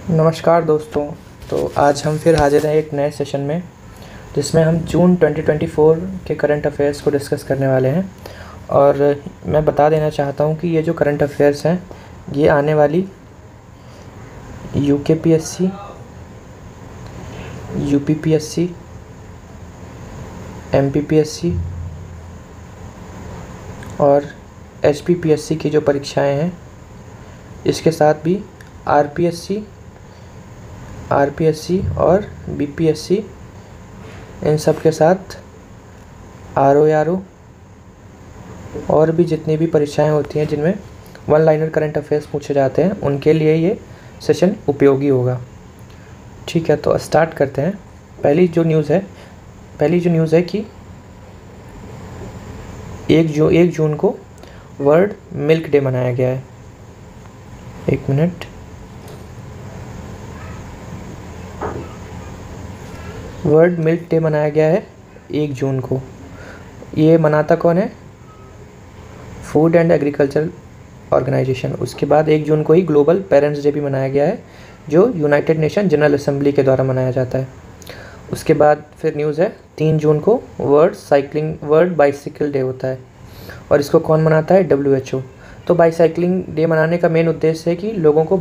नमस्कार दोस्तों। तो आज हम फिर हाजिर हैं एक नए सेशन में, जिसमें हम जून 2024 के करंट अफेयर्स को डिस्कस करने वाले हैं। और मैं बता देना चाहता हूं कि ये जो करंट अफेयर्स हैं ये आने वाली यूकेपीएससी, यूपीपीएससी, एमपीपीएससी और एचपीपीएससी की जो परीक्षाएं हैं, इसके साथ भी आरपीएससी और बीपीएससी, इन सब के साथ आरओ और भी जितनी भी परीक्षाएं होती हैं जिनमें वन लाइनर करंट अफेयर्स पूछे जाते हैं, उनके लिए ये सेशन उपयोगी होगा। ठीक है, तो स्टार्ट करते हैं। पहली जो न्यूज़ है कि 1 जून को वर्ल्ड मिल्क डे मनाया गया है। एक मिनट। वर्ल्ड मिल्क डे मनाया गया है 1 जून को। ये मनाता कौन है? Food and agriculture organisation. उसके बाद 1 जून को ही ग्लोबल पेरेंट्स डे भी मनाया गया है, जो यूनाइटेड नेशन जनरल असेंबली के द्वारा मनाया जाता है। उसके बाद फिर न्यूज़ है 3 जून को वर्ल्ड बाइसिकल डे होता है, और इसको कौन मनाता है? WHO। तो बाईसाइकिलिंग डे मनाने का मेन उद्देश्य है कि लोगों को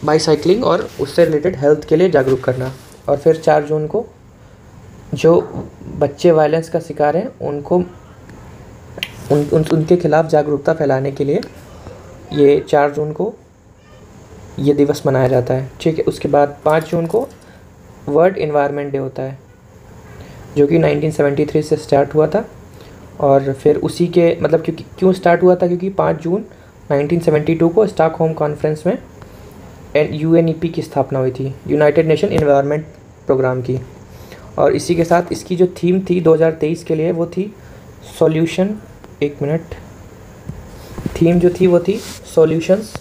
बाईसाइकिलिंग और उससे रिलेटेड हेल्थ के लिए जागरूक करना। और फिर 4 जून को जो बच्चे वायलेंस का शिकार हैं उनके खिलाफ जागरूकता फैलाने के लिए ये 4 जून को ये दिवस मनाया जाता है। ठीक है। उसके बाद 5 जून को वर्ल्ड एनवायरनमेंट डे होता है, जो कि 1973 से स्टार्ट हुआ था। और फिर उसी के मतलब क्यों स्टार्ट हुआ था? क्योंकि 5 जून 1972 को स्टॉकहोम कॉन्फ्रेंस में UNEP की स्थापना हुई थी, यूनाइटेड नेशन एनवायरनमेंट प्रोग्राम की। और इसी के साथ इसकी जो थीम थी 2023 के लिए, वो थी सॉल्यूशन। एक मिनट। थीम जो थी वो थी सॉल्यूशंस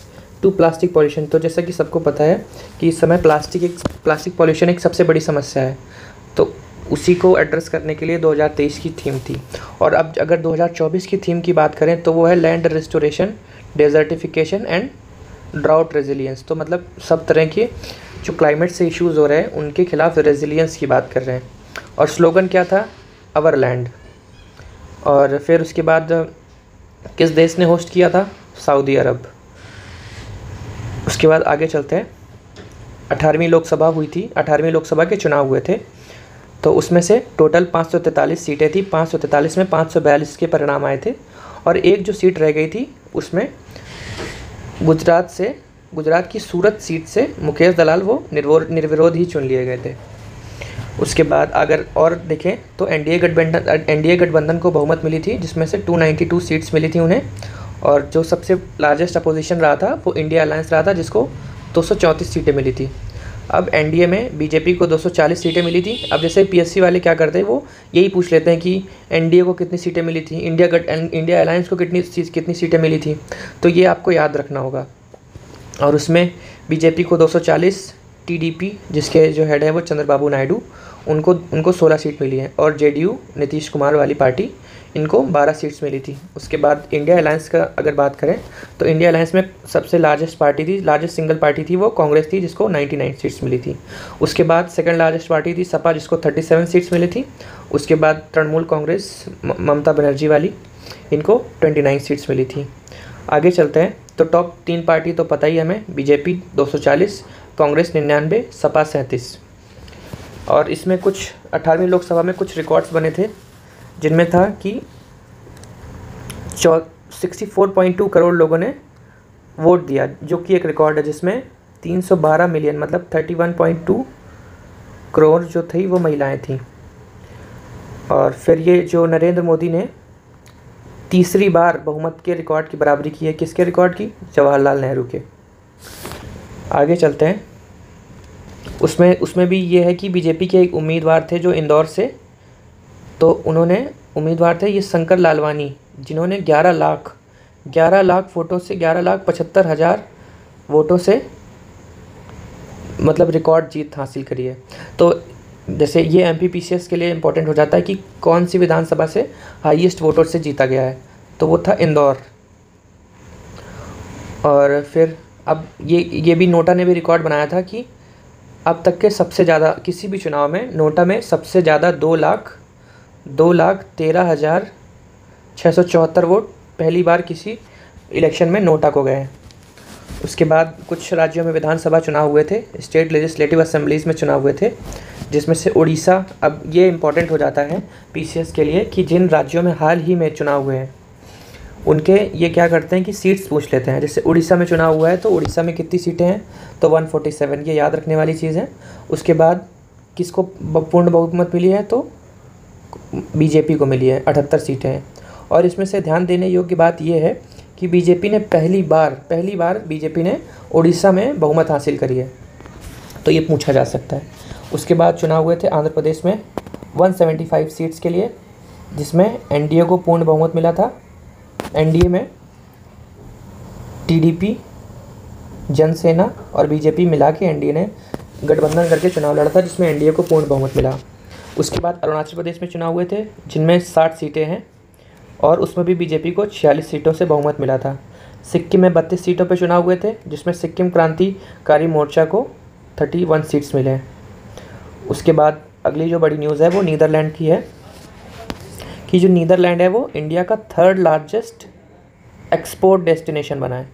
टू प्लास्टिक पॉल्यूशन। तो जैसा कि सबको पता है कि इस समय प्लास्टिक पॉल्यूशन एक सबसे बड़ी समस्या है, तो उसी को एड्रेस करने के लिए 2023 की थीम थी। और अब अगर 2024 की थीम की बात करें तो वो है land restoration, desertification and drought resilience. तो मतलब सब तरह के जो क्लाइमेट से इश्यूज़ हो रहे हैं उनके खिलाफ रेजिलियंस की बात कर रहे हैं। और स्लोगन क्या था? अवर लैंड। और फिर उसके बाद किस देश ने होस्ट किया था? सऊदी अरब। उसके बाद आगे चलते हैं। 18वीं लोकसभा हुई थी, 18वीं लोकसभा के चुनाव हुए थे। तो उसमें से टोटल 543 सीटें थी। 543 में 542 के परिणाम आए थे, और एक जो सीट रह गई थी उसमें गुजरात की सूरत सीट से मुकेश दलाल वो निर्विरोध ही चुन लिए गए थे। उसके बाद अगर और देखें तो एनडीए गठबंधन को बहुमत मिली थी, जिसमें से 292 सीट्स मिली थी उन्हें। और जो सबसे लार्जेस्ट अपोजिशन रहा था वो इंडिया अलायंस रहा था, जिसको 234 सीटें मिली थी। अब एनडीए में बीजेपी को 240 सीटें मिली थी। अब जैसे पीएससी वाले क्या करते हैं, वो यही पूछ लेते हैं कि एनडीए को कितनी सीटें मिली थी, इंडिया अलायंस को कितनी सीटें मिली थी। तो ये आपको याद रखना होगा। और उसमें बीजेपी को 240, टीडीपी जिसके जो हेड है वो चंद्रबाबू नायडू, उनको 16 सीट मिली है। और जेडीयू नीतीश कुमार वाली पार्टी, इनको 12 सीट्स मिली थी। उसके बाद इंडिया अलायंस का अगर बात करें तो इंडिया अलायंस में सबसे लार्जेस्ट सिंगल पार्टी थी वो कांग्रेस थी, जिसको 99 सीट्स मिली थी। उसके बाद सेकंड लार्जेस्ट पार्टी थी सपा, जिसको 37 सीट्स मिली थी। उसके बाद तृणमूल कांग्रेस, ममता बनर्जी वाली, इनको 29 सीट्स मिली थी। आगे चलते हैं तो टॉप 3 पार्टी तो पता ही हमें, बीजेपी 240, कांग्रेस 99, सपा 37। और इसमें कुछ 18वीं लोकसभा में कुछ रिकॉर्ड्स बने थे, जिनमें था कि 64.2 करोड़ लोगों ने वोट दिया, जो कि एक रिकॉर्ड है, जिसमें 312 मिलियन मतलब 31.2 करोड़ जो थी वो महिलाएं थीं। और फिर ये जो नरेंद्र मोदी ने तीसरी बार बहुमत के रिकॉर्ड की बराबरी की है, किसके रिकॉर्ड की? जवाहरलाल नेहरू के। आगे चलते हैं। उसमें भी ये है कि बीजेपी के एक उम्मीदवार थे जो इंदौर से, तो उन्होंने उम्मीदवार थे ये शंकर लालवानी, जिन्होंने 11 लाख वोटों से 11,75,000 वोटों से मतलब रिकॉर्ड जीत हासिल करी है। तो जैसे ये एमपीपीसीएस के लिए इम्पोर्टेंट हो जाता है कि कौन सी विधानसभा से हाईएस्ट वोटों से जीता गया है, तो वो था इंदौर। और फिर अब ये भी नोटा ने भी रिकॉर्ड बनाया था कि अब तक के सबसे ज़्यादा किसी भी चुनाव में नोटा में सबसे ज़्यादा 2,13,674 वोट पहली बार किसी इलेक्शन में नोटा को गए। उसके बाद कुछ राज्यों में विधानसभा चुनाव हुए थे, स्टेट लेजिस्लेटिव असेंबलीज़ में चुनाव हुए थे, जिसमें से उड़ीसा, अब ये इम्पॉर्टेंट हो जाता है पीसीएस के लिए कि जिन राज्यों में हाल ही में चुनाव हुए हैं उनके ये क्या करते हैं कि सीट्स पूछ लेते हैं। जैसे उड़ीसा में चुनाव हुआ है तो उड़ीसा में कितनी सीटें हैं, तो 147, ये याद रखने वाली चीज़ है। उसके बाद किसको पूर्ण बहुमत मिली है, तो बीजेपी को मिली है, 78 सीटें हैं। और इसमें से ध्यान देने योग्य बात यह है कि बीजेपी ने पहली बार बीजेपी ने उड़ीसा में बहुमत हासिल करी है, तो ये पूछा जा सकता है। उसके बाद चुनाव हुए थे आंध्र प्रदेश में 175 सीट्स के लिए, जिसमें एनडीए को पूर्ण बहुमत मिला था। एनडीए में टीडीपी, जनसेना और बीजेपी मिला के एनडीए ने गठबंधन करके चुनाव लड़ा था, जिसमें एनडीए को पूर्ण बहुमत मिला। उसके बाद अरुणाचल प्रदेश में चुनाव हुए थे जिनमें 60 सीटें हैं और उसमें भी बीजेपी को 46 सीटों से बहुमत मिला था। सिक्किम में 32 सीटों पर चुनाव हुए थे, जिसमें सिक्किम क्रांतिकारी मोर्चा को 31 सीट्स मिले। उसके बाद अगली जो बड़ी न्यूज़ है वो नीदरलैंड की है कि जो नीदरलैंड है वो इंडिया का 3rd लार्जेस्ट एक्सपोर्ट डेस्टिनेशन बना है।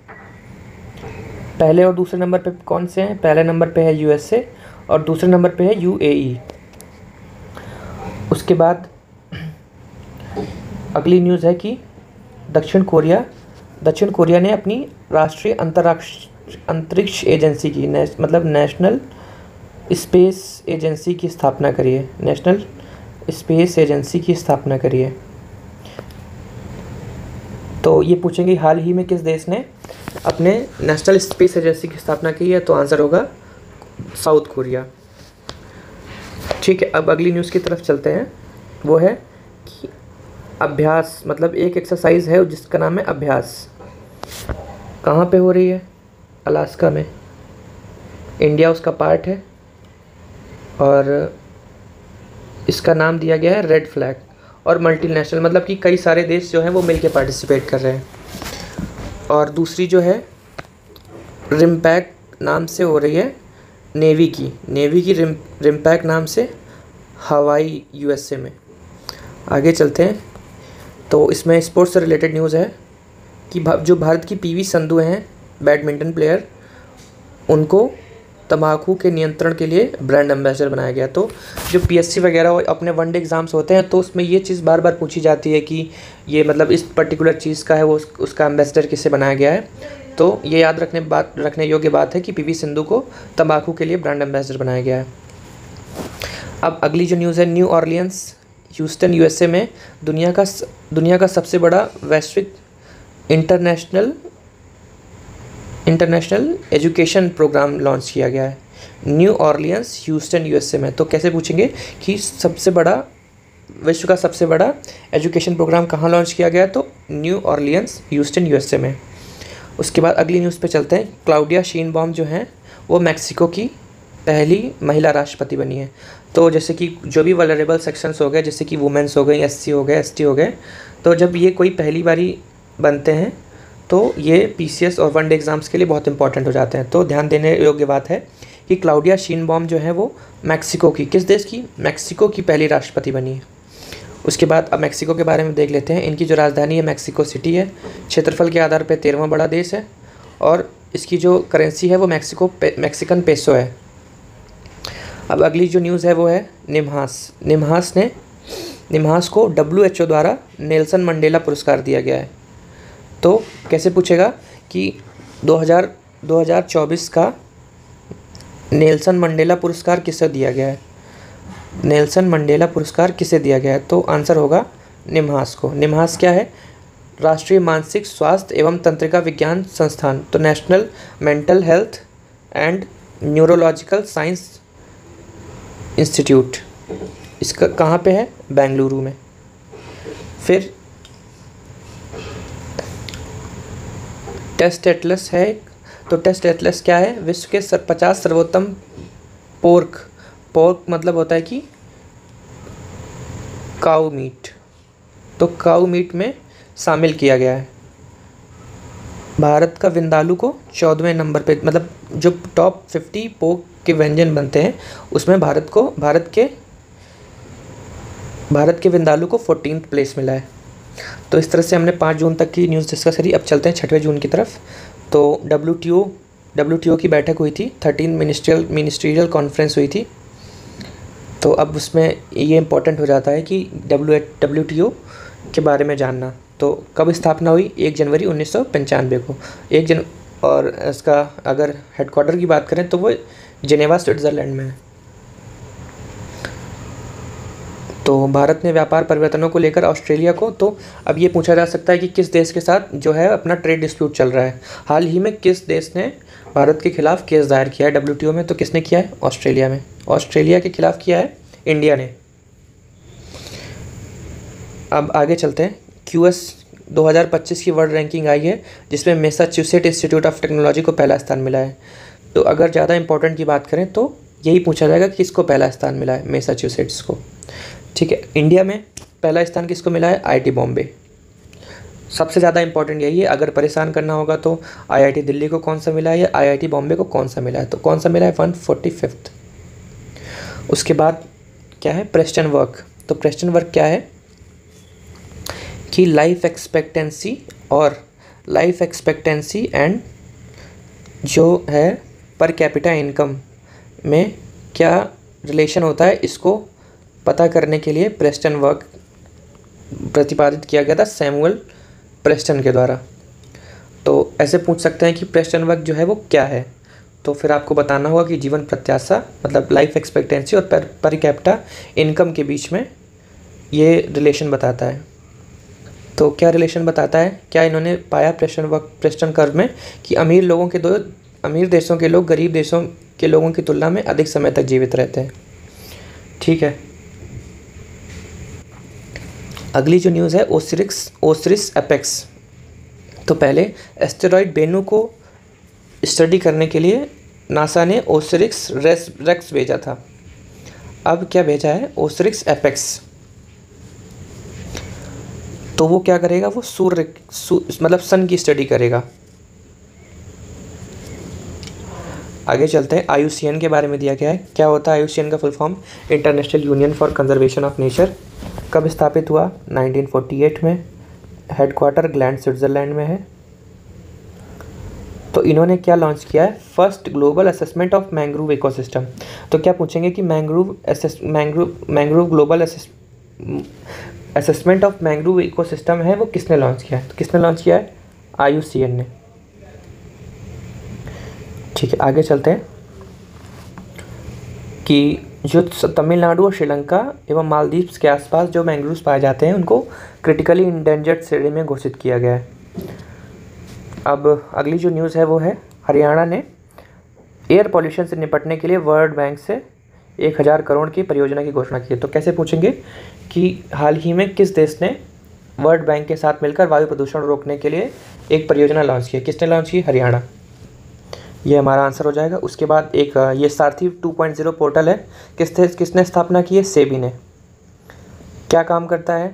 पहले और दूसरे नंबर पे कौन से हैं? पहले नंबर पे है यूएसए और दूसरे नंबर पे है यूएई। उसके बाद अगली न्यूज़ है कि दक्षिण कोरिया ने अपनी राष्ट्रीय अंतरिक्ष एजेंसी की मतलब नेशनल स्पेस एजेंसी की स्थापना करी है। नेशनल स्पेस एजेंसी की स्थापना करी है। तो ये पूछेंगे हाल ही में किस देश ने अपने नेशनल स्पेस एजेंसी की स्थापना की है, तो आंसर होगा साउथ कोरिया। ठीक है, अब अगली न्यूज़ की तरफ चलते हैं। वो है कि अभ्यास, मतलब एक एक्सरसाइज है जिसका नाम है अभ्यास। कहाँ पे हो रही है? अलास्का में। इंडिया उसका पार्ट है और इसका नाम दिया गया है रेड फ्लैग। और मल्टीनेशनल मतलब कि कई सारे देश जो हैं वो मिलके पार्टिसिपेट कर रहे हैं। और दूसरी जो है रिम्पैक नाम से हो रही है नेवी की रिम्पैक नाम से हवाई यूएसए में। आगे चलते हैं तो इसमें स्पोर्ट्स से रिलेटेड न्यूज़ है कि जो भारत की पीवी संधू हैं बैडमिंटन प्लेयर, उनको तंबाकू के नियंत्रण के लिए ब्रांड एम्बेसडर बनाया गया। तो जो पीएससी वगैरह और अपने वनडे एग्ज़ाम्स होते हैं तो उसमें ये चीज़ बार बार पूछी जाती है कि ये मतलब इस पर्टिकुलर चीज़ का है वो उसका एम्बेसडर किससे बनाया गया है। तो ये याद रखने योग्य बात है कि पीवी सिंधु को तंबाकू के लिए ब्रांड एम्बेसडर बनाया गया है। अब अगली जो न्यूज़ है, न्यू ऑरलियंस ह्यूस्टन यूएसए में दुनिया का सबसे बड़ा वैश्विक इंटरनेशनल एजुकेशन प्रोग्राम लॉन्च किया गया है न्यू ऑरलियंस ह्यूस्टन यूएसए में। तो कैसे पूछेंगे कि विश्व का सबसे बड़ा एजुकेशन प्रोग्राम कहाँ लॉन्च किया गया है, तो न्यू ऑरलियंस ह्यूस्टन यूएसए में। उसके बाद अगली न्यूज़ पे चलते हैं। क्लाउडिया शीनबॉम जो हैं वो मैक्सिको की पहली महिला राष्ट्रपति बनी है। तो जैसे कि जो भी वल्नरेबल सेक्शंस हो गए, जैसे कि वुमेंस हो गई, एससी हो गए, एसटी हो गए, तो जब ये कोई पहली बारी बनते हैं तो ये पीसीएस और वनडे एग्ज़ाम्स के लिए बहुत इंपॉर्टेंट हो जाते हैं। तो ध्यान देने योग्य बात है कि क्लाउडिया शीनबॉम जो है वो मैक्सिको की, किस देश की? मैक्सिको की पहली राष्ट्रपति बनी है। उसके बाद अब मैक्सिको के बारे में देख लेते हैं। इनकी जो राजधानी है मैक्सिको सिटी है। क्षेत्रफल के आधार पर 13वां बड़ा देश है और इसकी जो करेंसी है वो मैक्सिकन पेसो है। अब अगली जो न्यूज़ है वो है निम्हास को WHO द्वारा नेल्सन मंडेला पुरस्कार दिया गया है। तो कैसे पूछेगा कि 2024 का नेल्सन मंडेला पुरस्कार किसे दिया गया है? नेल्सन मंडेला पुरस्कार किसे दिया गया है? तो आंसर होगा निम्हास को। निम्हास क्या है? राष्ट्रीय मानसिक स्वास्थ्य एवं तंत्रिका विज्ञान संस्थान, तो national mental health and neurological science institute, इसका कहाँ पे है? बेंगलुरु में। फिर टेस्ट एटलस है। तो टेस्ट एटलस क्या है? विश्व के 50 सर्वोत्तम पोर्क मतलब होता है कि काऊ मीट, तो काऊ मीट में शामिल किया गया है। भारत का विंदालू को 14वें नंबर पे, मतलब जो टॉप 50 पोक के व्यंजन बनते हैं उसमें भारत के विंदालू को 14th प्लेस मिला है। तो इस तरह से हमने 5 जून तक की न्यूज़ डिस्कस करी। अब चलते हैं 6वें जून की तरफ। तो डब्ल्यू की बैठक हुई थी, 13 मिनिस्ट्रियल कॉन्फ्रेंस हुई थी। तो अब उसमें ये इम्पोर्टेंट हो जाता है कि WTO के बारे में जानना। तो कब स्थापना हुई? 1 जनवरी 1995 को। और इसका अगर हेडक्वार्टर की बात करें तो वो जिनेवा स्विट्ज़रलैंड में है। तो भारत ने व्यापार परिवर्तनों को लेकर ऑस्ट्रेलिया को, तो अब ये पूछा जा सकता है कि किस देश के साथ जो है अपना ट्रेड डिस्प्यूट चल रहा है। हाल ही में किस देश ने भारत के खिलाफ केस दायर किया है WTO में? तो किसने किया है? ऑस्ट्रेलिया में। ऑस्ट्रेलिया के खिलाफ किया है इंडिया ने। अब आगे चलते हैं। QS 2025 की वर्ल्ड रैंकिंग आई है जिसमें मैसाचुसेट इंस्टीट्यूट ऑफ टेक्नोलॉजी को पहला स्थान मिला है। तो अगर ज़्यादा इंपॉर्टेंट की बात करें तो यही पूछा जाएगा कि किसको पहला स्थान मिला है? मैसाचुसेट्स को। ठीक है। इंडिया में पहला स्थान किसको मिला है? IIT बॉम्बे। सबसे ज़्यादा इंपॉर्टेंट यही है, अगर परेशान करना होगा तो IIT दिल्ली को कौन सा मिला है या IIT बॉम्बे को कौन सा मिला है? तो कौन सा मिला है? 145th। उसके बाद क्या है? Preston work. तो प्रेस्टन वर्क क्या है कि लाइफ एक्सपेक्टेंसी एंड जो है पर कैपिटा इनकम में क्या रिलेशन होता है, इसको पता करने के लिए प्रेस्टन वर्क प्रतिपादित किया गया था सैमुअल प्रेस्टन के द्वारा। तो ऐसे पूछ सकते हैं कि प्रेस्टन वर्क जो है वो क्या है? तो फिर आपको बताना होगा कि जीवन प्रत्याशा मतलब लाइफ एक्सपेक्टेंसी और पर कैपिटा इनकम के बीच में ये रिलेशन बताता है। तो क्या रिलेशन बताता है? क्या इन्होंने पाया प्रेस्टन कर्व में कि अमीर देशों के लोग गरीब देशों के लोगों की तुलना में अधिक समय तक जीवित रहते हैं। ठीक है। अगली जो न्यूज़ है ओसिरिस एपेक्स। तो पहले एस्टेरॉयड बेनू को स्टडी करने के लिए नासा ने ओसिरिस रेक्स भेजा था। अब क्या भेजा है? Osiris apex. तो वो क्या करेगा? वो मतलब सन की स्टडी करेगा। आगे चलते हैं। IUCN के बारे में दिया गया है। क्या होता है IUCN का full form? International union for conservation of nature. कब स्थापित हुआ? 1948 में। हेडक्वार्टर ग्लैंड स्विट्ज़रलैंड में है। तो इन्होंने क्या लॉन्च किया है? First global assessment of mangrove ecosystem. तो क्या पूछेंगे कि mangrove global assessment of mangrove ecosystem है वो किसने लॉन्च किया है? तो किसने लॉन्च किया है? IUCN ने। ठीक है। आगे चलते हैं कि जो तमिलनाडु और श्रीलंका एवं मालदीव्स के आसपास जो मैंग्रोव्स पाए जाते हैं उनको क्रिटिकली इंडेंजर्ड श्रेणी में घोषित किया गया है। अब अगली जो न्यूज़ है वो है हरियाणा ने एयर पॉल्यूशन से निपटने के लिए वर्ल्ड बैंक से 1000 करोड़ की परियोजना की घोषणा की है। तो कैसे पूछेंगे कि हाल ही में किस देश ने वर्ल्ड बैंक के साथ मिलकर वायु प्रदूषण रोकने के लिए एक परियोजना लॉन्च की? किसने लॉन्च की? हरियाणा। ये हमारा आंसर हो जाएगा। उसके बाद एक ये सारथी 2.0 पोर्टल है, किसने स्थापना की है? सेबी ने। क्या काम करता है?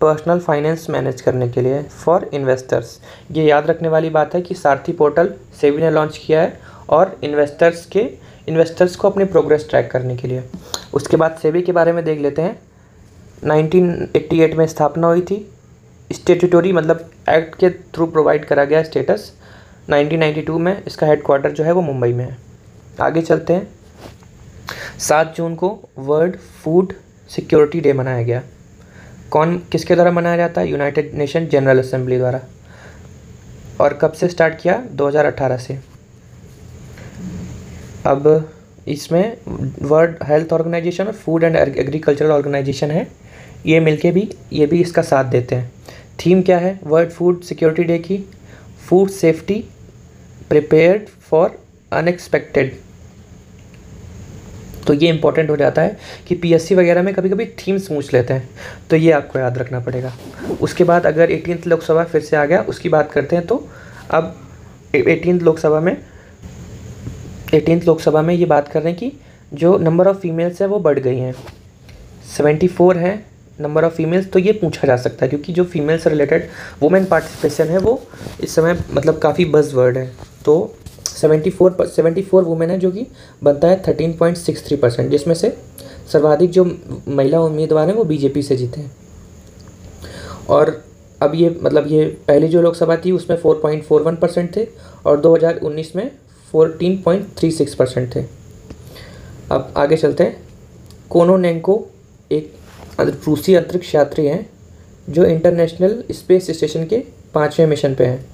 पर्सनल फाइनेंस मैनेज करने के लिए फॉर इन्वेस्टर्स। ये याद रखने वाली बात है कि सारथी पोर्टल सेबी ने लॉन्च किया है और इन्वेस्टर्स को अपनी प्रोग्रेस ट्रैक करने के लिए। उसके बाद सेबी के बारे में देख लेते हैं। 1988 में स्थापना हुई थी। स्टेट्यूटरी मतलब एक्ट के थ्रू प्रोवाइड करा गया स्टेटस। 1992 में इसका हेडक्वार्टर जो है वो मुंबई में है। आगे चलते हैं। 7 जून को वर्ल्ड फूड सिक्योरिटी डे मनाया गया। किसके द्वारा मनाया जाता है? यूनाइटेड नेशन जनरल असेंबली द्वारा। और कब से स्टार्ट किया? 2018 से। अब इसमें वर्ल्ड हेल्थ ऑर्गेनाइजेशन और फूड एंड एग्रीकल्चरल ऑर्गेनाइजेशन है, ये मिलके ये भी इसका साथ देते हैं। थीम क्या है वर्ल्ड फूड सिक्योरिटी डे की? Food safety prepared for unexpected. तो ये इंपॉर्टेंट हो जाता है कि PSC वगैरह में कभी कभी थीम्स पूछ लेते हैं, तो ये आपको याद रखना पड़ेगा। उसके बाद अगर 18th लोकसभा फिर से आ गया, उसकी बात करते हैं। तो अब 18th लोकसभा में ये बात कर रहे हैं कि जो नंबर ऑफ़ फीमेल्स हैं वो बढ़ गई हैं। 74 हैं नंबर ऑफ़ फीमेल्स, तो ये पूछा जा सकता है क्योंकि जो फीमेल से रिलेटेड वुमेन पार्टिसिपेशन है वो इस समय मतलब काफ़ी बज़ वर्ड है। तो 74 वुमेन है, जो कि बनता है 13.63%, जिसमें से सर्वाधिक जो महिला उम्मीदवार हैं वो बीजेपी से जीते हैं। और अब ये मतलब ये पहली जो लोकसभा थी उसमें 4.41% थे और 2019 में 14.36% थे। अब आगे चलते हैं। कोनोनेंको एक रूसी अंतरिक्ष यात्री हैं जो इंटरनेशनल स्पेस स्टेशन के 5वें मिशन पे हैं।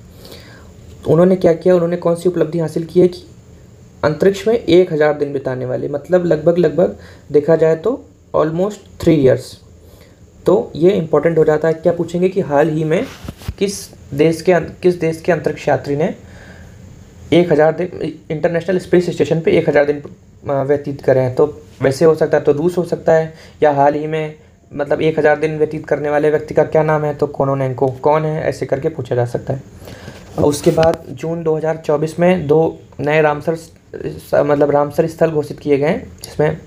उन्होंने क्या किया, उन्होंने कौन सी उपलब्धि हासिल की है कि अंतरिक्ष में 1000 दिन बिताने वाले, मतलब लगभग देखा जाए तो ऑलमोस्ट 3 इयर्स। तो ये इम्पोर्टेंट हो जाता है। क्या पूछेंगे कि हाल ही में किस देश के अंतरिक्ष यात्री ने 1000 दिन इंटरनेशनल स्पेस स्टेशन पे 1000 दिन व्यतीत करे हैं। तो वैसे हो सकता है तो रूस हो सकता है, या हाल ही में मतलब 1000 दिन व्यतीत करने वाले व्यक्ति का क्या नाम है, तो कोनोनेंको कौन है, ऐसे करके पूछा जा सकता है। और उसके बाद जून 2024 में 2 नए रामसर स्थल घोषित किए गए हैं, जिसमें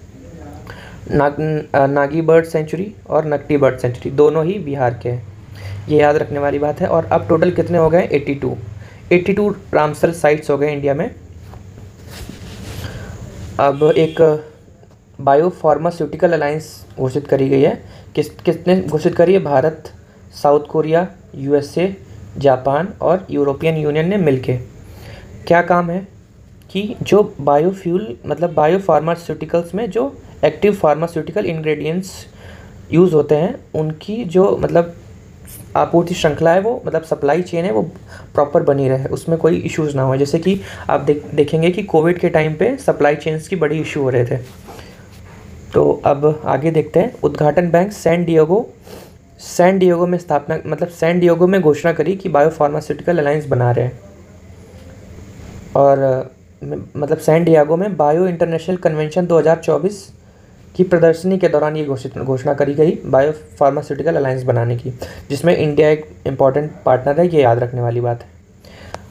नागी बर्ड सेंचुरी और नकटी बर्ड सेंचुरी दोनों ही बिहार के हैं। ये याद रखने वाली बात है। और अब टोटल कितने हो गए, 82 रामसर साइट्स हो गए इंडिया में। अब एक बायो फार्मास्यूटिकल अलायंस घोषित करी गई है। किसने घोषित करी है, Bharat, south Korea, USA, Japan और यूरोपियन यूनियन ने मिलके। क्या काम है कि जो बायोफ्यूल मतलब बायो फार्मास्यूटिकल्स में जो एक्टिव फार्मास्यूटिकल इंग्रेडिएंट्स यूज़ होते हैं उनकी जो मतलब आपूर्ति श्रृंखला है वो मतलब सप्लाई चेन है वो प्रॉपर बनी रहे, उसमें कोई इश्यूज़ ना हो। जैसे कि आप देखेंगे कि कोविड के टाइम पे सप्लाई चेन्स की बड़ी इशू हो रहे थे। तो अब आगे देखते हैं। उद्घाटन बैंक सैन डिएगो में स्थापना मतलब सैन डिएगो में घोषणा करी कि बायो फार्मास्यूटिकल अलायंस बना रहे हैं। और मतलब सैन डिएगो में बायो इंटरनेशनल कन्वेंशन 2024 की प्रदर्शनी के दौरान ये घोषणा करी गई बायो फार्मास्यूटिकल अलायंस बनाने की, जिसमें इंडिया एक इम्पॉर्टेंट पार्टनर है। ये याद रखने वाली बात है।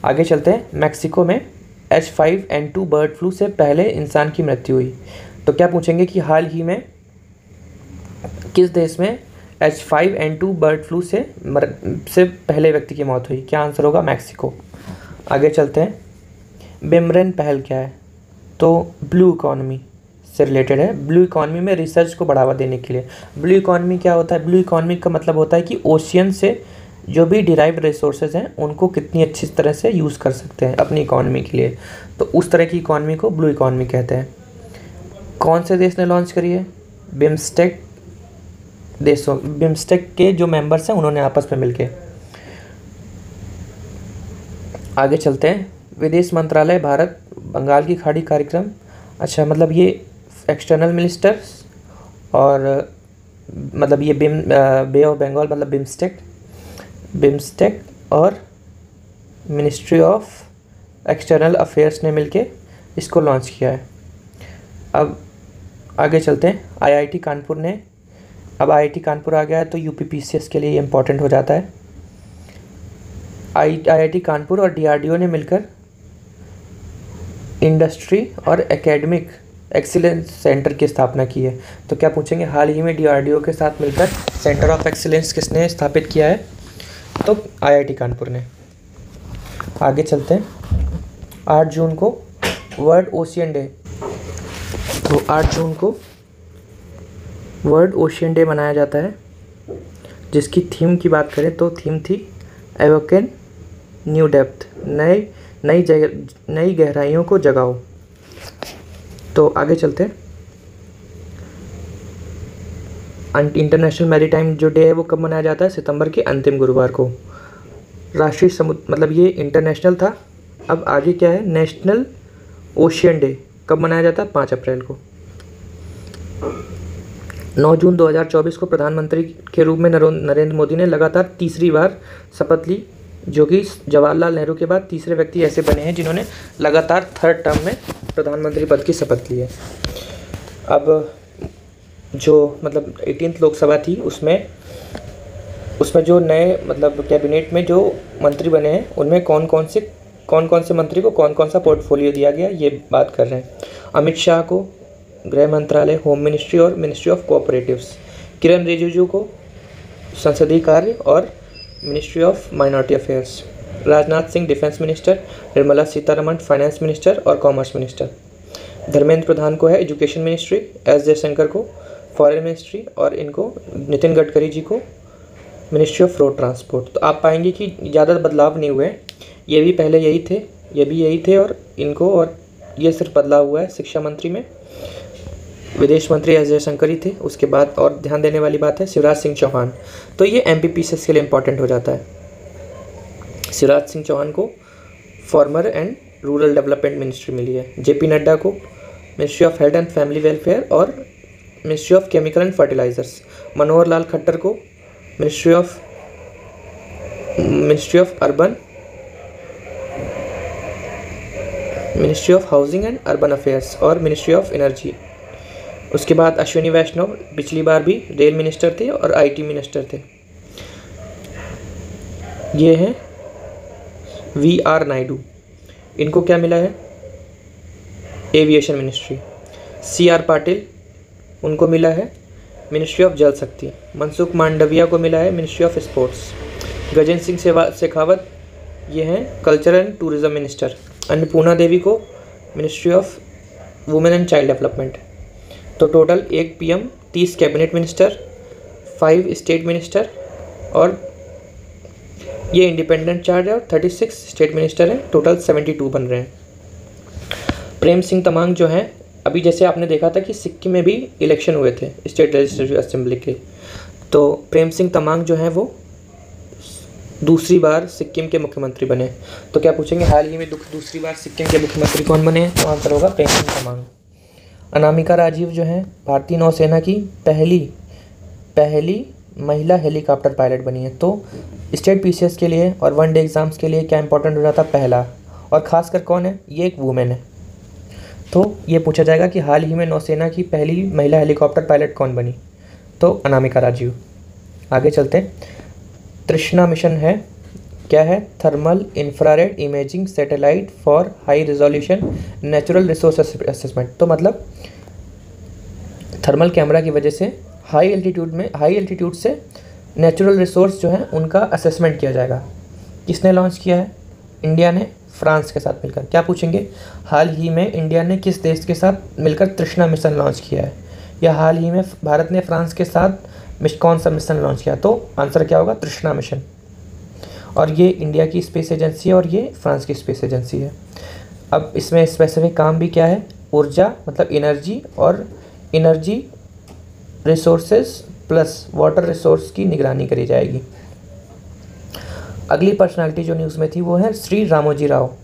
आगे चलते हैं। मैक्सिको में H5N2 बर्ड फ्लू से पहले इंसान की मृत्यु हुई। तो क्या पूछेंगे कि हाल ही में किस देश में H5N2 बर्ड फ्लू से पहले व्यक्ति की मौत हुई? क्या आंसर होगा, मैक्सिको। आगे चलते हैं। बिमरेन पहल क्या है? तो ब्लू इकॉनमी से रिलेटेड है। ब्लू इकॉनमी में रिसर्च को बढ़ावा देने के लिए। ब्लू इकॉनमी क्या होता है? ब्लू इकॉनमी का मतलब होता है कि ओशियन से जो भी डिराइव्ड रिसोर्सेज हैं उनको कितनी अच्छी तरह से यूज़ कर सकते हैं अपनी इकॉनमी के लिए। तो उस तरह की इकॉनमी को ब्लू इकॉनमी कहते हैं। कौन से देश ने लॉन्च करी है? बिम्स्टेक के जो मेंबर्स हैं उन्होंने आपस में मिलके। आगे चलते हैं। विदेश मंत्रालय भारत बंगाल की खाड़ी कार्यक्रम। अच्छा, मतलब ये एक्सटर्नल मिनिस्टर्स और मतलब ये बे ऑफ बंगाल मतलब बिम्स्टेक और मिनिस्ट्री ऑफ एक्सटर्नल अफेयर्स ने मिलके इसको लॉन्च किया है। अब आगे चलते हैं। आईआईटी कानपुर ने, अब आईआईटी कानपुर आ गया है तो यूपीपीसीएस के लिए इम्पोर्टेंट हो जाता है। आईआईटी कानपुर और डीआरडीओ ने मिलकर इंडस्ट्री और एकेडमिक एक्सीलेंस सेंटर की स्थापना की है। तो क्या पूछेंगे, हाल ही में डीआरडीओ के साथ मिलकर सेंटर ऑफ एक्सीलेंस किसने स्थापित किया है? तो आईआईटी कानपुर ने। आगे चलते हैं। 8 जून को वर्ल्ड ओशियन डे। तो 8 जून को वर्ल्ड ओशियन डे मनाया जाता है, जिसकी थीम की बात करें तो थीम थी एवोकेन न्यू डेप्थ, नई गहराइयों को जगाओ। तो आगे चलते हैं। इंटरनेशनल मैरीटाइम जो डे है वो कब मनाया जाता है? सितंबर के अंतिम गुरुवार को। राष्ट्रीय समुद्र मतलब ये इंटरनेशनल था। अब आगे क्या है? नेशनल ओशियन डे कब मनाया जाता है? 5 अप्रैल को। 9 जून 2024 को प्रधानमंत्री के रूप में नरेंद्र मोदी ने लगातार तीसरी बार शपथ ली, जो कि जवाहरलाल नेहरू के बाद तीसरे व्यक्ति ऐसे बने हैं जिन्होंने लगातार 3rd टर्म में प्रधानमंत्री पद की शपथ ली है। अब जो मतलब 18th लोकसभा थी उसमें जो नए मतलब कैबिनेट में जो मंत्री बने हैं उनमें कौन कौन से मंत्री को कौन कौन सा पोर्टफोलियो दिया गया, ये बात कर रहे हैं। अमित शाह को गृह मंत्रालय, होम मिनिस्ट्री और मिनिस्ट्री ऑफ कोऑपरेटिव्स, किरण रिजिजू को संसदीय कार्य और ministry of minority affairs, Rajnath Singh defence minister, Nirmala Sitharaman finance minister और कॉमर्स मिनिस्टर, धर्मेंद्र प्रधान को है एजुकेशन मिनिस्ट्री, एस जयशंकर को फॉरेन मिनिस्ट्री और इनको नितिन गडकरी जी को मिनिस्ट्री ऑफ रोड ट्रांसपोर्ट। तो आप पाएंगे कि ज़्यादा बदलाव नहीं हुए, ये भी पहले यही थे, ये भी यही थे और इनको, और ये सिर्फ बदलाव हुआ है शिक्षा मंत्री में, विदेश मंत्री एस जयशंकर ही थे। उसके बाद और ध्यान देने वाली बात है शिवराज सिंह चौहान, तो ये MPPCS के लिए इंपॉर्टेंट हो जाता है। शिवराज सिंह चौहान को farmer and rural development ministry मिली है, JP नड्डा को ministry of health and family welfare और ministry of chemical and fertilizers, Manohar Lal Khattar को ministry of housing and urban affairs और मिनिस्ट्री ऑफ एनर्जी। उसके बाद अश्विनी वैष्णव पिछली बार भी रेल मिनिस्टर थे और IT मिनिस्टर थे। ये हैं VR नायडू, इनको क्या मिला है, एविएशन मिनिस्ट्री। CR पाटिल, उनको मिला है मिनिस्ट्री ऑफ जल शक्ति। मनसुख मांडविया को मिला है ministry of sports. Gajendra Singh Shekhawat, ये हैं culture and tourism minister. Annapurna Devi को ministry of women and child development. तो total 1 PM, 30 cabinet minister, 5 state minister और ये इंडिपेंडेंट चार्ज है और 36 स्टेट मिनिस्टर हैं, टोटल 72 बन रहे हैं। प्रेम सिंह तमांग जो हैं, अभी जैसे आपने देखा था कि सिक्किम में भी इलेक्शन हुए थे स्टेट लेजिस्लेटिव असेंबली के, तो प्रेम सिंह तमांग जो हैं वो दूसरी बार सिक्किम के मुख्यमंत्री बने। तो क्या पूछेंगे, हाल ही में दूसरी बार सिक्किम के मुख्यमंत्री कौन बने? तो आंसर होगा प्रेम सिंह तमांग। अनामिका राजीव जो हैं भारतीय नौसेना की पहली महिला हेलीकॉप्टर पायलट बनी है। तो स्टेट PCS के लिए और वनडे एग्ज़ाम्स के लिए क्या इंपॉर्टेंट हो जाता, पहला, और ख़ासकर कौन है, ये एक वुमेन है। तो ये पूछा जाएगा कि हाल ही में नौसेना की पहली महिला हेलीकॉप्टर पायलट कौन बनी, तो अनामिका राजीव। आगे चलते हैं, तृष्णा मिशन है, क्या है, thermal infrared imaging satellite for high resolution natural resource assessment. तो मतलब थर्मल कैमरा की वजह से हाई एल्टीट्यूड से नेचुरल रिसोर्स जो है उनका असेसमेंट किया जाएगा। किसने लॉन्च किया है? इंडिया ने फ्रांस के साथ मिलकर। क्या पूछेंगे, हाल ही में इंडिया ने किस देश के साथ मिलकर तृष्णा मिशन लॉन्च किया है, या हाल ही में भारत ने फ्रांस के साथ कौन सा मिशन लॉन्च किया? तो आंसर क्या होगा, तृष्णा मिशन। और ये इंडिया की स्पेस एजेंसी है और ये फ्रांस की स्पेस एजेंसी है। अब इसमें स्पेसिफिक काम भी क्या है, ऊर्जा मतलब एनर्जी और energy resources plus water resource की निगरानी करी जाएगी। अगली पर्सनालिटी जो न्यूज़ में थी वो है श्री रामोजी राव।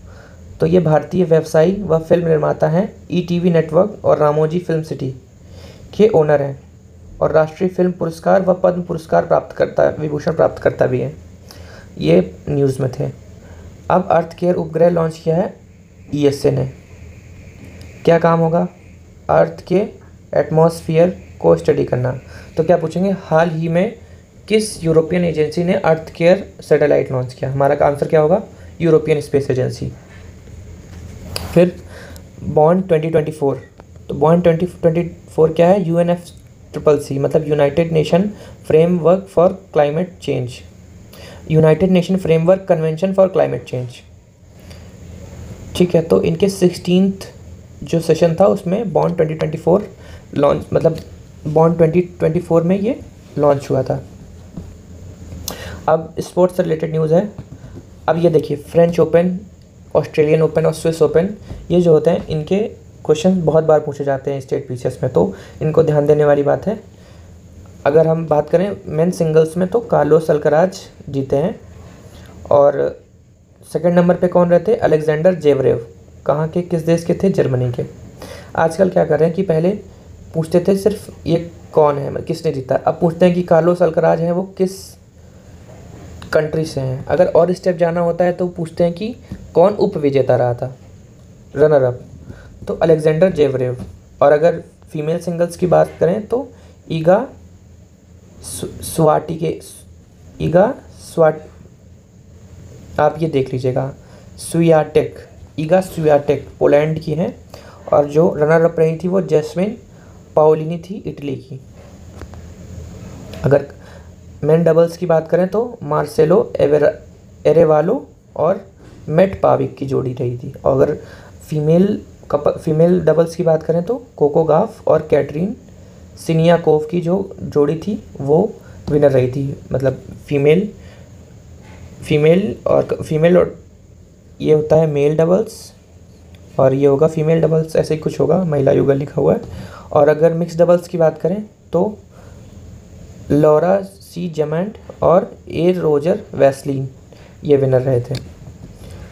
तो ये भारतीय व्यवसायी व फिल्म निर्माता हैं, ETV नेटवर्क और रामोजी फिल्म सिटी के ओनर हैं और राष्ट्रीय फिल्म पुरस्कार व पद्म पुरस्कार विभूषण प्राप्त करता भी है। ये न्यूज़ में थे। अब अर्थ केयर उपग्रह लॉन्च किया है ESA ने। क्या काम होगा, अर्थ के एटमॉस्फेयर को स्टडी करना। तो क्या पूछेंगे, हाल ही में किस यूरोपियन एजेंसी ने अर्थ केयर सैटेलाइट लॉन्च किया? हमारा आंसर क्या होगा, यूरोपियन स्पेस एजेंसी। फिर बॉन्ड 2024, तो बॉन्ड 2024 क्या है, UNFCCC मतलब United nation framework for climate change, United nation framework convention for climate change. ठीक है, तो इनके 16th जो सेशन था उसमें बॉन्ड 2024 लॉन्च, मतलब बॉन्ड 2024 में ये लॉन्च हुआ था। अब स्पोर्ट्स से रिलेटेड न्यूज़ है। अब ये देखिए, फ्रेंच ओपन, ऑस्ट्रेलियन ओपन और स्विस ओपन, ये जो होते हैं इनके क्वेश्चन बहुत बार पूछे जाते हैं स्टेट PCS में, तो इनको ध्यान देने वाली बात है। अगर हम बात करें मेन सिंगल्स में तो कार्लोस अल्कराज जीते हैं और सेकंड नंबर पे कौन रहते, अलेक्जेंडर जेवरेव। कहाँ के, किस देश के थे, जर्मनी के। आजकल क्या कर रहे हैं कि पहले पूछते थे सिर्फ ये कौन है, मतलब किसने जीता, अब पूछते हैं कि कार्लोस अल्कराज हैं वो किस कंट्री से हैं। अगर और स्टेप जाना होता है तो पूछते हैं कि कौन उप विजेता रहा था, रनर अप, तो अलेक्जेंडर जेवरेव। और अगर फीमेल सिंगल्स की बात करें तो ईगा स्वाट, आप ये देख लीजिएगा, ईगा स्वियाटेक पोलैंड की हैं और जो रनर अप रही थी वो जैस्मिन पाओलिनी थी, इटली की। अगर मेन डबल्स की बात करें तो मार्सेलो एरेवालो और मेट पाविक की जोड़ी रही थी। और अगर फीमेल डबल्स की बात करें तो कोको गाफ और कैटरीन सिनियाकोव की जो जोड़ी थी वो विनर रही थी। मतलब फीमेल और ये होता है मेल डबल्स और ये होगा फीमेल डबल्स, ऐसे ही कुछ होगा, महिला युगल लिखा हुआ है। और अगर मिक्स डबल्स की बात करें तो लॉरा सी जेमेंट और ए रोजर वैसलिन ये विनर रहे थे।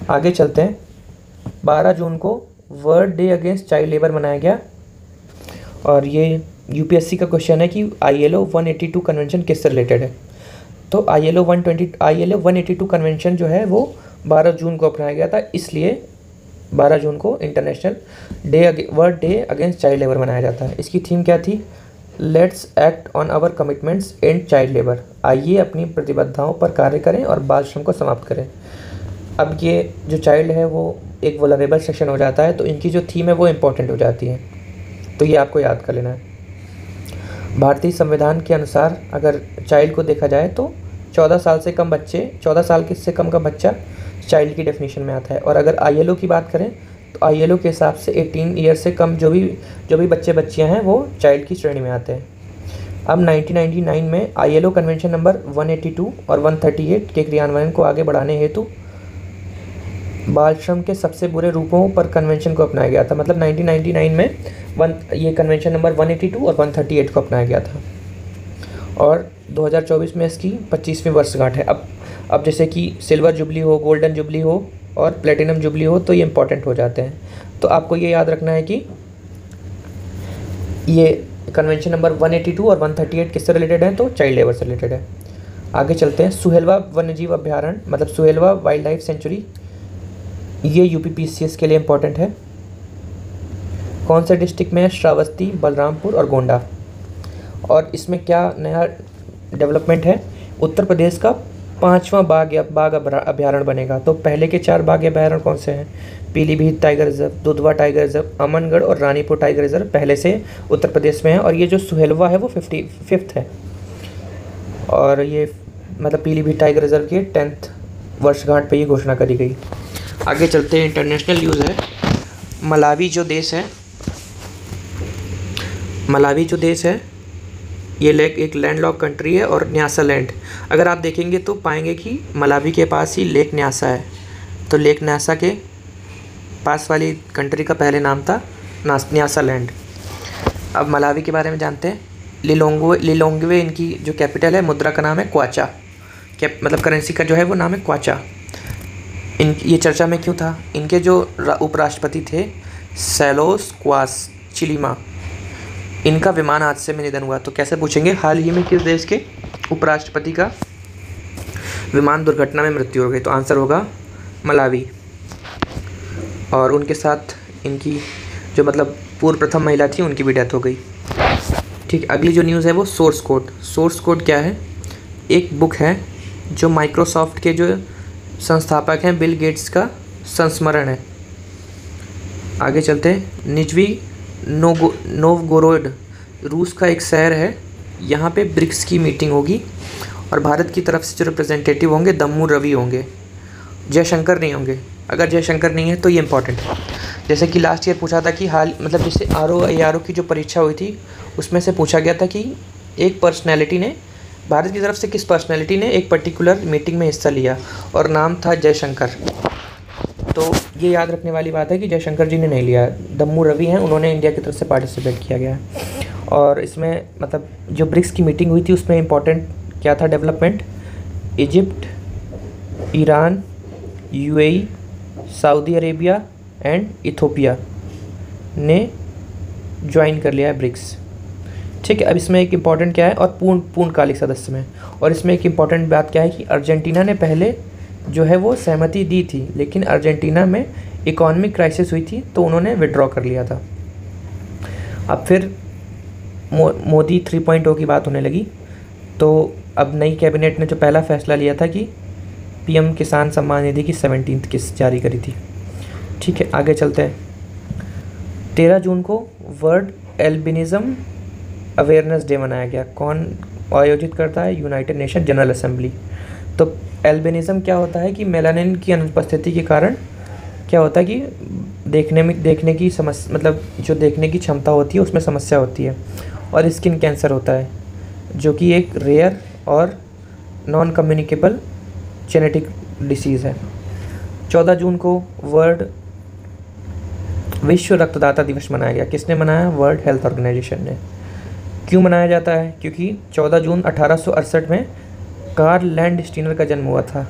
आगे चलते हैं। 12 जून को world day against child labour मनाया गया और ये यूपीएससी का क्वेश्चन है कि ILO 182 कन्वेंशन किससे रिलेटेड है। तो ILO 182 कन्वेंशन जो है वो 12 जून को अपनाया गया था, इसलिए 12 जून को international world day against child labour मनाया जाता है। इसकी थीम क्या थी? Let's act on our commitments and child labour. आइए अपनी प्रतिबद्धताओं पर कार्य करें और बाल श्रम को समाप्त करें। अब ये जो चाइल्ड है वो एक वल्नरेबल सेक्शन हो जाता है, तो इनकी जो थीम है वो इम्पोर्टेंट हो जाती है, तो ये आपको याद कर लेना है। भारतीय संविधान के अनुसार अगर चाइल्ड को देखा जाए तो 14 साल से कम का बच्चा चाइल्ड की डेफिनेशन में आता है। और अगर ILO की बात करें तो ILO के हिसाब से 18 ईयर से कम जो भी बच्चे बच्चियां हैं वो चाइल्ड की श्रेणी में आते हैं। अब 1999 में ILO कन्वेंशन नंबर 182 और 138 के क्रियान्वयन को आगे बढ़ाने हेतु बाल श्रम के सबसे बुरे रूपों पर कन्वेंशन को अपनाया गया था। मतलब 1999 में ये कन्वेंशन नंबर 182 और 138 को अपनाया गया था और 2024 में इसकी 25वीं वर्षगांठ है। अब जैसे कि सिल्वर जुबली हो, गोल्डन जुबली हो और प्लेटिनम जुबली हो तो ये इंपॉर्टेंट हो जाते हैं। तो आपको ये याद रखना है कि ये कन्वेंशन नंबर 182 और 138 किससे रिलेटेड है? तो चाइल्ड लेबर से रिलेटेड है। आगे चलते हैं। सुहेलवा वन्यजीव अभ्यारण्य मतलब सुहेलवा वाइल्ड लाइफ सेंचुरी, ये UPPCS के लिए इम्पोर्टेंट है। कौन से डिस्ट्रिक्ट में है? श्रावस्ती, बलरामपुर और गोंडा। और इसमें क्या नया डेवलपमेंट है? उत्तर प्रदेश का 5वां बाघ अभ्यारण्य बनेगा। तो पहले के 4 बाघ अभ्यारण्य कौन से हैं? Pilibhit tiger reserve, Dudhwa tiger reserve, Amangarh और रानीपुर टाइगर रिजर्व पहले से उत्तर प्रदेश में है। और ये जो सुहेलवा है वो 55th है और ये मतलब पीलीभीत टाइगर रिजर्व की 10th वर्षगांठ पे ये घोषणा करी गई। आगे चलते हैं। इंटरनेशनल न्यूज़ है। मलावी जो देश है ये एक लैंडलॉक कंट्री है और न्यासा लैंड। अगर आप देखेंगे तो पाएंगे कि मलावी के पास ही लेक न्यासा है। तो लेक न्यासा के पास वाली कंट्री का पहले नाम था न्यासा लैंड। अब मलावी के बारे में जानते हैं। लिलोंग्वे इनकी जो कैपिटल है, मुद्रा का नाम है क्वाचा, मतलब करेंसी का जो है वो नाम है क्वाचा। ये चर्चा में क्यों था? इनके जो उपराष्ट्रपति थे सेलोस क्वास चिलिमा, इनका विमान हादसे में निधन हुआ। तो कैसे पूछेंगे? हाल ही में किस देश के उपराष्ट्रपति का विमान दुर्घटना में मृत्यु हो गई? तो आंसर होगा मलावी। और उनके साथ इनकी जो मतलब पूर्व प्रथम महिला थी उनकी भी डेथ हो गई। ठीक, अगली जो न्यूज़ है वो सोर्स कोड। सोर्स कोड क्या है? एक बुक है जो माइक्रोसॉफ्ट के जो संस्थापक हैं बिल गेट्स का संस्मरण है। आगे चलते हैं। निज्वी नोवगोरोड रूस का एक शहर है, यहाँ पे ब्रिक्स की मीटिंग होगी और भारत की तरफ से जो रिप्रेजेंटेटिव होंगे दम्मू रवि होंगे, जयशंकर नहीं होंगे। अगर जयशंकर नहीं है तो ये इंपॉर्टेंट है। जैसे कि लास्ट ईयर पूछा था कि मतलब जैसे RO की जो परीक्षा हुई थी उसमें से पूछा गया था कि एक पर्सनैलिटी ने, भारत की तरफ से किस पर्सनैलिटी ने एक पर्टिकुलर मीटिंग में हिस्सा लिया और नाम था जयशंकर। तो ये याद रखने वाली बात है कि जयशंकर जी ने नहीं लिया, दम्मू रवि हैं, उन्होंने इंडिया की तरफ से पार्टिसिपेट किया गया है। और इसमें मतलब जो ब्रिक्स की मीटिंग हुई थी उसमें इम्पोर्टेंट क्या था development? Egypt, Iran, UAE, Saudi Arabia and Ethiopia ने ज्वाइन कर लिया है ब्रिक्स। ठीक है, अब इसमें एक इम्पॉर्टेंट क्या है और पूर्णकालिक सदस्य में, और इसमें एक इम्पॉर्टेंट बात क्या है कि अर्जेंटीना ने पहले जो है वो सहमति दी थी, लेकिन अर्जेंटीना में इकोनॉमिक क्राइसिस हुई थी तो उन्होंने विड्रॉ कर लिया था। अब फिर मोदी 3.0 की बात होने लगी, तो अब नई कैबिनेट ने जो पहला फैसला लिया था कि PM किसान सम्मान निधि की 17th किस्त जारी करी थी। ठीक है, आगे चलते हैं। 13 जून को वर्ल्ड एल्बिनिज़म अवेयरनेस डे मनाया गया। आयोजित करता है यूनाइटेड नेशन जनरल असेंबली। तो एल्बिनिज़म क्या होता है कि मेलानिन की अनुपस्थिति के कारण क्या होता है कि देखने की समस्या, मतलब जो देखने की क्षमता होती है उसमें समस्या होती है, और स्किन कैंसर होता है जो कि एक रेयर और नॉन कम्युनिकेबल जेनेटिक डिसीज़ है। 14 जून को विश्व रक्तदाता दिवस मनाया गया। किसने मनाया? वर्ल्ड हेल्थ ऑर्गेनाइजेशन ने। क्यों मनाया जाता है? क्योंकि 14 जून 1868 में कार्ल लैंडस्टीनर का जन्म हुआ था।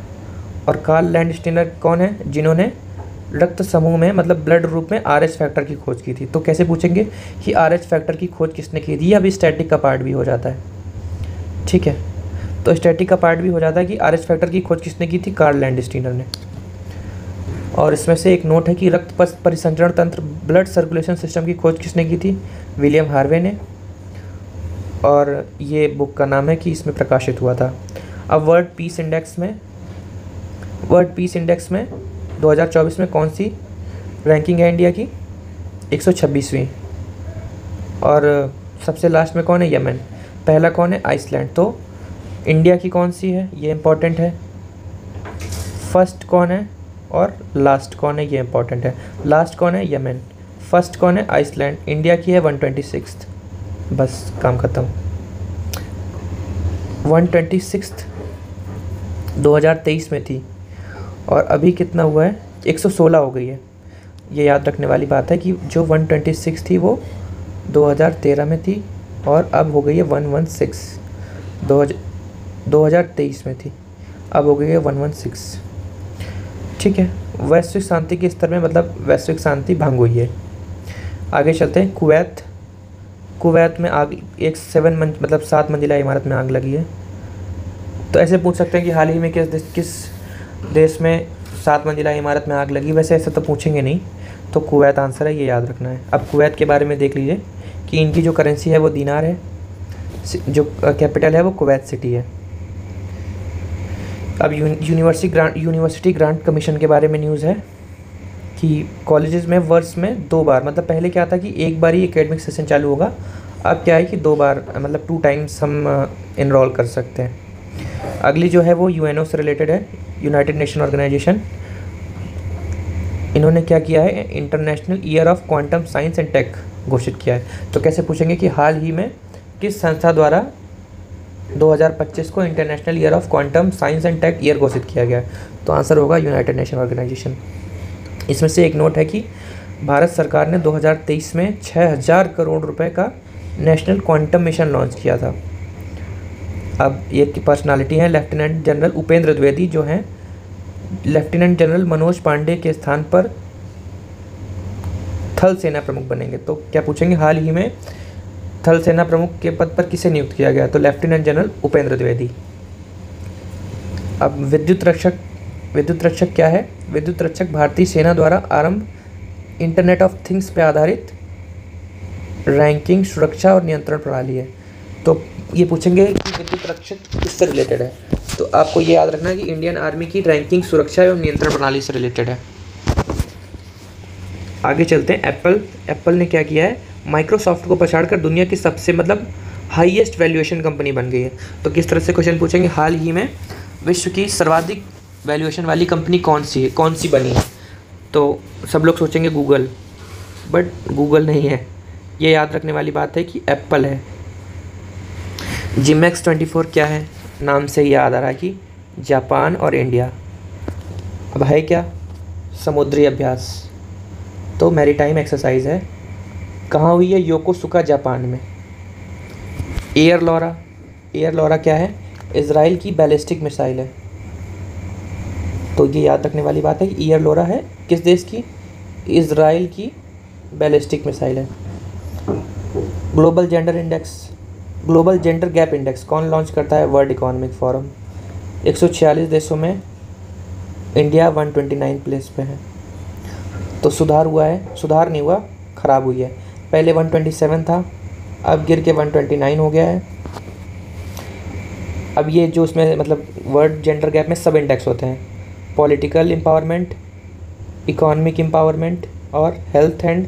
और कार्ल लैंडस्टीनर कौन है? जिन्होंने रक्त समूह में, मतलब ब्लड ग्रुप में RH फैक्टर की खोज की थी। तो कैसे पूछेंगे कि RH फैक्टर की खोज किसने की थी? अभी स्टैटिक का पार्ट भी हो जाता है, ठीक है। तो स्टैटिक का पार्ट भी हो जाता है कि RH फैक्टर की खोज किसने की थी? कार्ल लैंडस्टीनर ने। और इसमें से एक नोट है कि रक्त परिसंचरण तंत्र, ब्लड सर्कुलेशन सिस्टम की खोज किसने की थी? विलियम हार्वे ने। और ये बुक का नाम है कि इसमें प्रकाशित हुआ था। अब वर्ल्ड पीस इंडेक्स में 2024 में कौन सी रैंकिंग है इंडिया की? 126वीं। और सबसे लास्ट में कौन है? यमन। पहला कौन है? आइसलैंड। तो इंडिया की कौन सी है, ये इम्पोर्टेंट है। फर्स्ट कौन है और लास्ट कौन है, ये इम्पोर्टेंट है। लास्ट कौन है? यमन। फर्स्ट कौन है? आइसलैंड। इंडिया की है 126। बस काम खत्म। 126 2023 में थी, और अभी कितना हुआ है? 116 हो गई है। ये याद रखने वाली बात है कि जो 126 थी वो 2013 में थी, और अब हो गई है 116। 2023 में थी, अब हो गई है 116, ठीक है। वैश्विक शांति के स्तर में, मतलब वैश्विक शांति भंग हुई है। आगे चलते हैं। कुवैत में आग, एक 7 मंजिला इमारत में आग लगी है। तो ऐसे पूछ सकते हैं कि हाल ही में किस देश में 7 मंजिला इमारत में आग लगी। वैसे ऐसे तो पूछेंगे नहीं, तो कुवैत आंसर है, ये याद रखना है। अब कुवैत के बारे में देख लीजिए कि इनकी जो करेंसी है वो दीनार है, जो कैपिटल है वो कुवैत सिटी है। अब यूनिवर्सिटी ग्रांट कमीशन के बारे में न्यूज़ है कि कॉलेजेस में वर्ष में 2 बार, मतलब पहले क्या था कि एक बार ही एकेडमिक सेशन चालू होगा, अब क्या है कि 2 बार, मतलब 2 टाइम्स हम इनरोल कर सकते हैं। अगली जो है वो यूएनओ से रिलेटेड है, यूनाइटेड नेशन ऑर्गेनाइजेशन। इन्होंने क्या किया है? International year of quantum science and tech घोषित किया है। तो कैसे पूछेंगे कि हाल ही में किस संस्था द्वारा 2025 को international year of quantum science and tech year घोषित किया गया है? तो आंसर होगा यूनाइटेड नेशन ऑर्गेनाइजेशन। इसमें से एक नोट है कि भारत सरकार ने 2023 में 6000 करोड़ रुपए का नेशनल क्वांटम मिशन लॉन्च किया था। अब ये की पर्सनालिटी है लेफ्टिनेंट जनरल उपेंद्र द्विवेदी, जो हैं लेफ्टिनेंट जनरल मनोज पांडे के स्थान पर थल सेना प्रमुख बनेंगे। तो क्या पूछेंगे? हाल ही में थल सेना प्रमुख के पद पर किसे नियुक्त किया गया? तो लेफ्टिनेंट जनरल उपेंद्र द्विवेदी। अब विद्युत रक्षक क्या है? विद्युत रक्षक भारतीय सेना द्वारा आरंभ इंटरनेट ऑफ थिंग्स पे आधारित रैंकिंग, सुरक्षा और नियंत्रण प्रणाली है। तो ये पूछेंगे कि विद्युत रक्षक किससे रिलेटेड है? तो आपको ये याद रखना है कि इंडियन आर्मी की रैंकिंग, सुरक्षा एवं नियंत्रण प्रणाली से रिलेटेड है। आगे चलते हैं। एप्पल ने क्या किया है? माइक्रोसॉफ्ट को पछाड़कर दुनिया की सबसे, मतलब हाईएस्ट वैल्यूएशन कंपनी बन गई है। तो किस तरह से क्वेश्चन पूछेंगे? हाल ही में विश्व की सर्वाधिक वैल्यूएशन वाली कंपनी कौन सी बनी है? तो सब लोग सोचेंगे गूगल, बट गूगल नहीं है। ये याद रखने वाली बात है कि एप्पल है। जिमेक्स 24 क्या है? नाम से याद आ रहा है कि जापान और इंडिया। अब है क्या? समुद्री अभ्यास, तो मैरीटाइम एक्सरसाइज है। कहाँ हुई है? योकोसुका, जापान में। एयर लॉरा क्या है? इजराइल की बैलिस्टिक मिसाइल है। तो ये याद रखने वाली बात है कि एयर लॉरा है किस देश की? इजराइल की बैलिस्टिक मिसाइल है। ग्लोबल जेंडर गैप इंडेक्स कौन लॉन्च करता है? World economic forum. 146 देशों में इंडिया 129 प्लेस पे है। तो सुधार हुआ है? सुधार नहीं हुआ, ख़राब हुई है। पहले 127 था, अब गिर के 129 हो गया है। अब ये जो उसमें, मतलब वर्ल्ड जेंडर गैप में सब इंडेक्स होते हैं: पॉलिटिकल एम्पावरमेंट, इकोनॉमिक एम्पावरमेंट, और हेल्थ एंड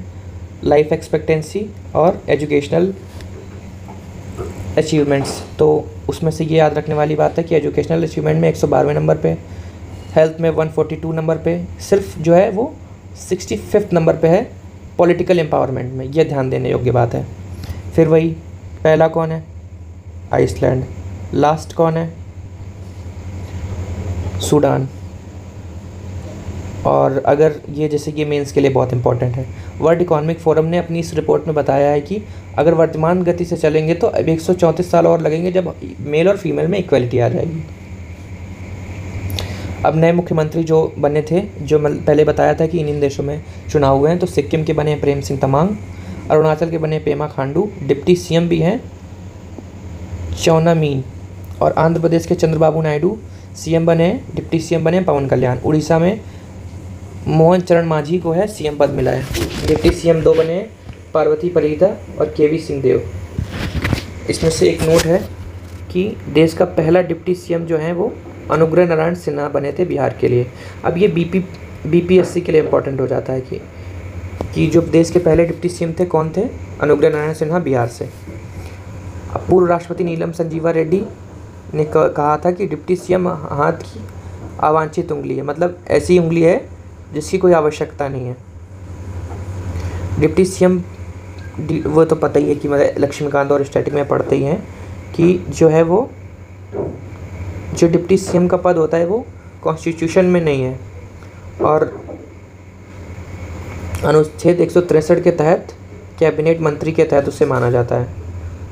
लाइफ एक्सपेक्टेंसी, और एजुकेशनल अचीवमेंट्स, तो उसमें से ये याद रखने वाली बात है कि एजुकेशनल अचीवमेंट में 112वें नंबर पे, हेल्थ में 142 नंबर पे, सिर्फ जो है वो 65 नंबर पे है पॉलिटिकल एम्पावरमेंट में, ये ध्यान देने योग्य बात है। फिर वही, पहला कौन है? आइसलैंड। लास्ट कौन है? सूडान। और अगर ये जैसे कि मेंस के लिए बहुत इंपॉर्टेंट है, वर्ल्ड इकोनॉमिक फोरम ने अपनी इस रिपोर्ट में बताया है कि अगर वर्तमान गति से चलेंगे तो अब 134 साल और लगेंगे जब मेल और फीमेल में इक्वलिटी आ जाएगी। अब नए मुख्यमंत्री जो बने थे, जो पहले बताया था कि इन देशों में चुनाव हुए हैं, तो सिक्किम के बने प्रेम सिंह तमांग, अरुणाचल के बने पेमा खांडू, डिप्टी सीएम भी हैं चौना मीन, और आंध्र प्रदेश के चंद्रबाबू नायडू सीएम बने, डिप्टी सीएम बने पवन कल्याण। उड़ीसा में मोहन चरण मांझी को है सीएम पद मिला है। डिप्टी सीएम 2 बने पार्वती परिदा और केवी सिंहदेव। इसमें से एक नोट है कि देश का पहला डिप्टी सीएम जो है वो अनुग्रह नारायण सिन्हा बने थे बिहार के लिए। अब ये बीपीएससी के लिए इम्पोर्टेंट हो जाता है कि जो देश के पहले डिप्टी सीएम थे कौन थे? अनुग्रह नारायण सिन्हा बिहार से। अब पूर्व राष्ट्रपति नीलम संजीवा रेड्डी ने कहा था कि डिप्टी सीएम हाथ की अवांछित उंगली है, मतलब ऐसी उंगली है जिसकी कोई आवश्यकता नहीं है। डिप्टी सीएम वो तो पता ही है कि मतलब लक्ष्मीकांत और स्टैटिक में पढ़ते ही हैं कि जो है वो जो डिप्टी सीएम का पद होता है वो कॉन्स्टिट्यूशन में नहीं है, और अनुच्छेद 163 के तहत कैबिनेट मंत्री के तहत उसे माना जाता है।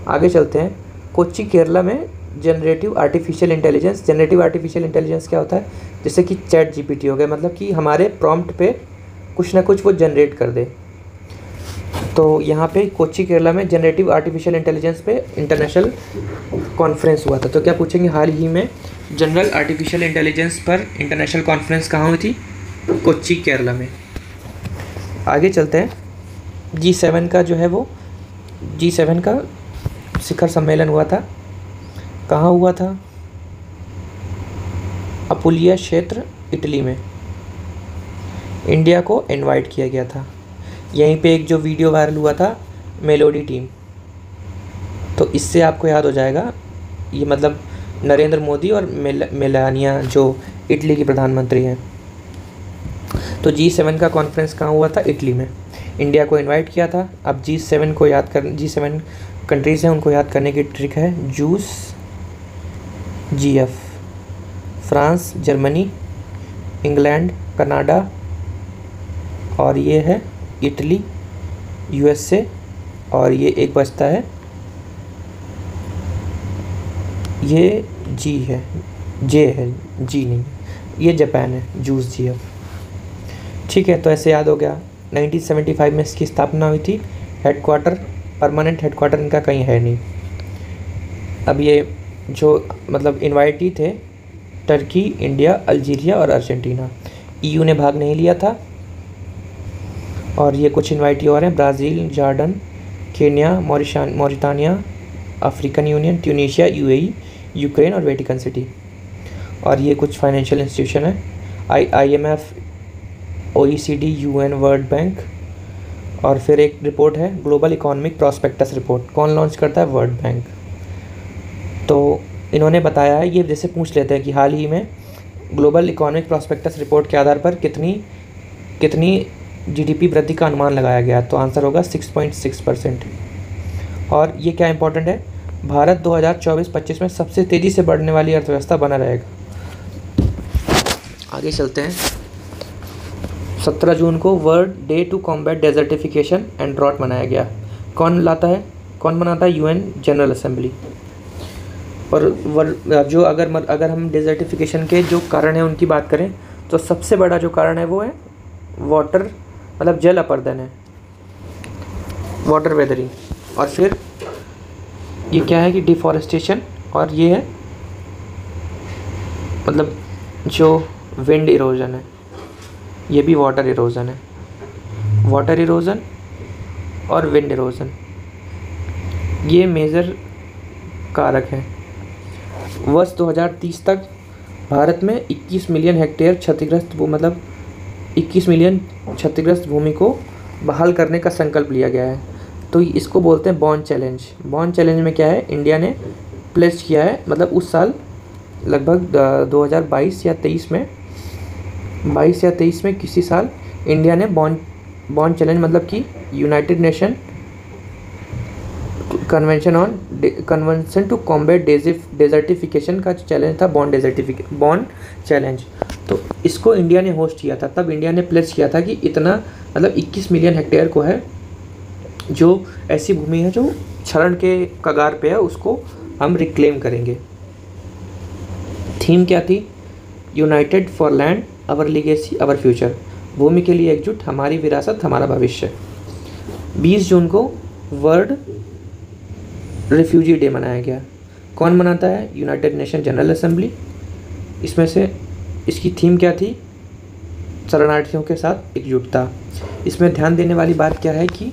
आगे चलते हैं। कोच्चि केरला में जनरेटिव आर्टिफिशियल इंटेलिजेंस क्या होता है? जैसे कि चैट जीपीटी हो गया, मतलब कि हमारे प्रॉम्प्ट पे कुछ ना कुछ वो जनरेट कर दे। तो यहाँ पे कोच्चि केरला में जनरेटिव आर्टिफिशियल इंटेलिजेंस पे इंटरनेशनल कॉन्फ्रेंस हुआ था। तो क्या पूछेंगे, हाल ही में जनरल आर्टिफिशियल इंटेलिजेंस पर इंटरनेशनल कॉन्फ्रेंस कहाँ हुई थी? कोच्चि केरला में। आगे चलते हैं। G7 का जो है वो G7 का शिखर सम्मेलन हुआ था। कहाँ हुआ था? अपुलिया क्षेत्र, इटली में। इंडिया को इनवाइट किया गया था। यहीं पे एक जो वीडियो वायरल हुआ था, मेलोडी टीम, तो इससे आपको याद हो जाएगा ये मतलब नरेंद्र मोदी और मेलानिया जो इटली की प्रधानमंत्री हैं। तो G7 का कॉन्फ्रेंस कहाँ हुआ था? इटली में। इंडिया को इनवाइट किया था। अब G7 को याद कर, G7 कंट्रीज़ हैं उनको याद करने की ट्रिक है। Juice, GF, France, Germany, England, Canada, और ये है इटली, USA, और ये एक बचता है, ये J है, G नहीं, ये जापान है, जूस, GF। ठीक है, तो ऐसे याद हो गया। 1975 में इसकी स्थापना हुई थी। परमानेंट हेडक्वार्टर इनका कहीं है नहीं। अब ये जो मतलब इनवाइटी थे टर्की, इंडिया, अल्जीरिया और अर्जेंटीना। EU ने भाग नहीं लिया था। और ये कुछ इनवाइटी और हैं, Brazil, Jordan, Kenya, Mauritania, African union, Tunisia, UAE, Ukraine और वेटिकन सिटी। और ये कुछ फाइनेंशियल इंस्टीट्यूशन है, IMF, OECD, UN, world bank. और फिर एक रिपोर्ट है ग्लोबल इकोनॉमिक प्रॉस्पेक्टस रिपोर्ट। कौन लॉन्च करता है? World bank. तो इन्होंने बताया है, ये जैसे पूछ लेते हैं कि हाल ही में ग्लोबल इकोनॉमिक प्रॉस्पेक्टस रिपोर्ट के आधार पर कितनी GDP वृद्धि का अनुमान लगाया गया, तो आंसर होगा 6.6%। और ये क्या इंपॉर्टेंट है, भारत 2024-25 में सबसे तेज़ी से बढ़ने वाली अर्थव्यवस्था बना रहेगा। आगे चलते हैं। 17 जून को world day to combat desertification and drought मनाया गया। कौन मनाता है? UN general assembly. और जो अगर हम डेजर्टिफिकेशन के जो कारण हैं उनकी बात करें तो सबसे बड़ा जो कारण है वो है वाटर, मतलब जल अपर्दन है, वाटर वेदरिंग। और फिर ये क्या है कि डिफॉरेस्टेशन, और ये है मतलब जो विंड इरोजन है, ये भी वाटर इरोजन है। वाटर इरोजन और विंड इरोजन ये मेजर कारक हैं। वर्ष 2030 तक भारत में 21 मिलियन हेक्टेयर क्षतिग्रस्त भूमि को बहाल करने का संकल्प लिया गया है। तो इसको बोलते हैं बॉन्ड चैलेंज। बॉन्ड चैलेंज में क्या है, इंडिया ने प्लेस किया है, मतलब उस साल लगभग 2022 या 23 में, 22 या 23 में किसी साल इंडिया ने बॉन्ड चैलेंज, मतलब कि united nation convention to combat desertification का चैलेंज था, बॉन्ड चैलेंज। तो इसको इंडिया ने होस्ट किया था। तब इंडिया ने प्लेस किया था कि इतना, मतलब 21 मिलियन हेक्टेयर को है जो ऐसी भूमि है जो क्षरण के कगार पे है, उसको हम रिक्लेम करेंगे। थीम क्या थी, united for land, our legacy, our future. भूमि के लिए एकजुट, हमारी विरासत, हमारा भविष्य। 20 जून को वर्ल्ड रिफ्यूजी डे मनाया गया। कौन मनाता है, यूनाइटेड नेशन जनरल असेंबली। इसमें से इसकी थीम क्या थी, शरणार्थियों के साथ एकजुटता। इसमें ध्यान देने वाली बात क्या है कि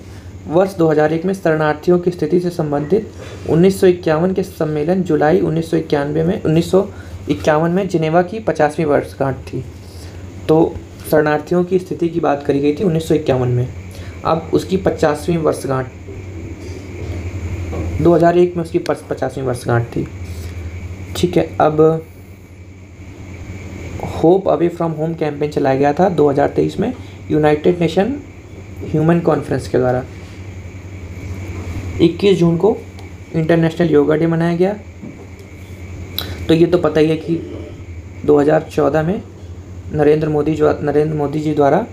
वर्ष 2001 में शरणार्थियों की स्थिति से संबंधित 1951 के सम्मेलन जुलाई 1951 में जिनेवा की 50वीं वर्षगांठ थी। तो शरणार्थियों की स्थिति की बात करी गई थी 1951 में, अब उसकी 50वीं वर्षगांठ, 2001 में उसकी 50वीं वर्षगांठ थी। ठीक है, अब hope away from home campaign चलाया गया था 2023 में यूनाइटेड नेशन ह्यूमन कॉन्फ्रेंस के द्वारा। 21 जून को इंटरनेशनल योगा डे मनाया गया। तो ये तो पता ही है कि 2014 में नरेंद्र मोदी जी द्वारा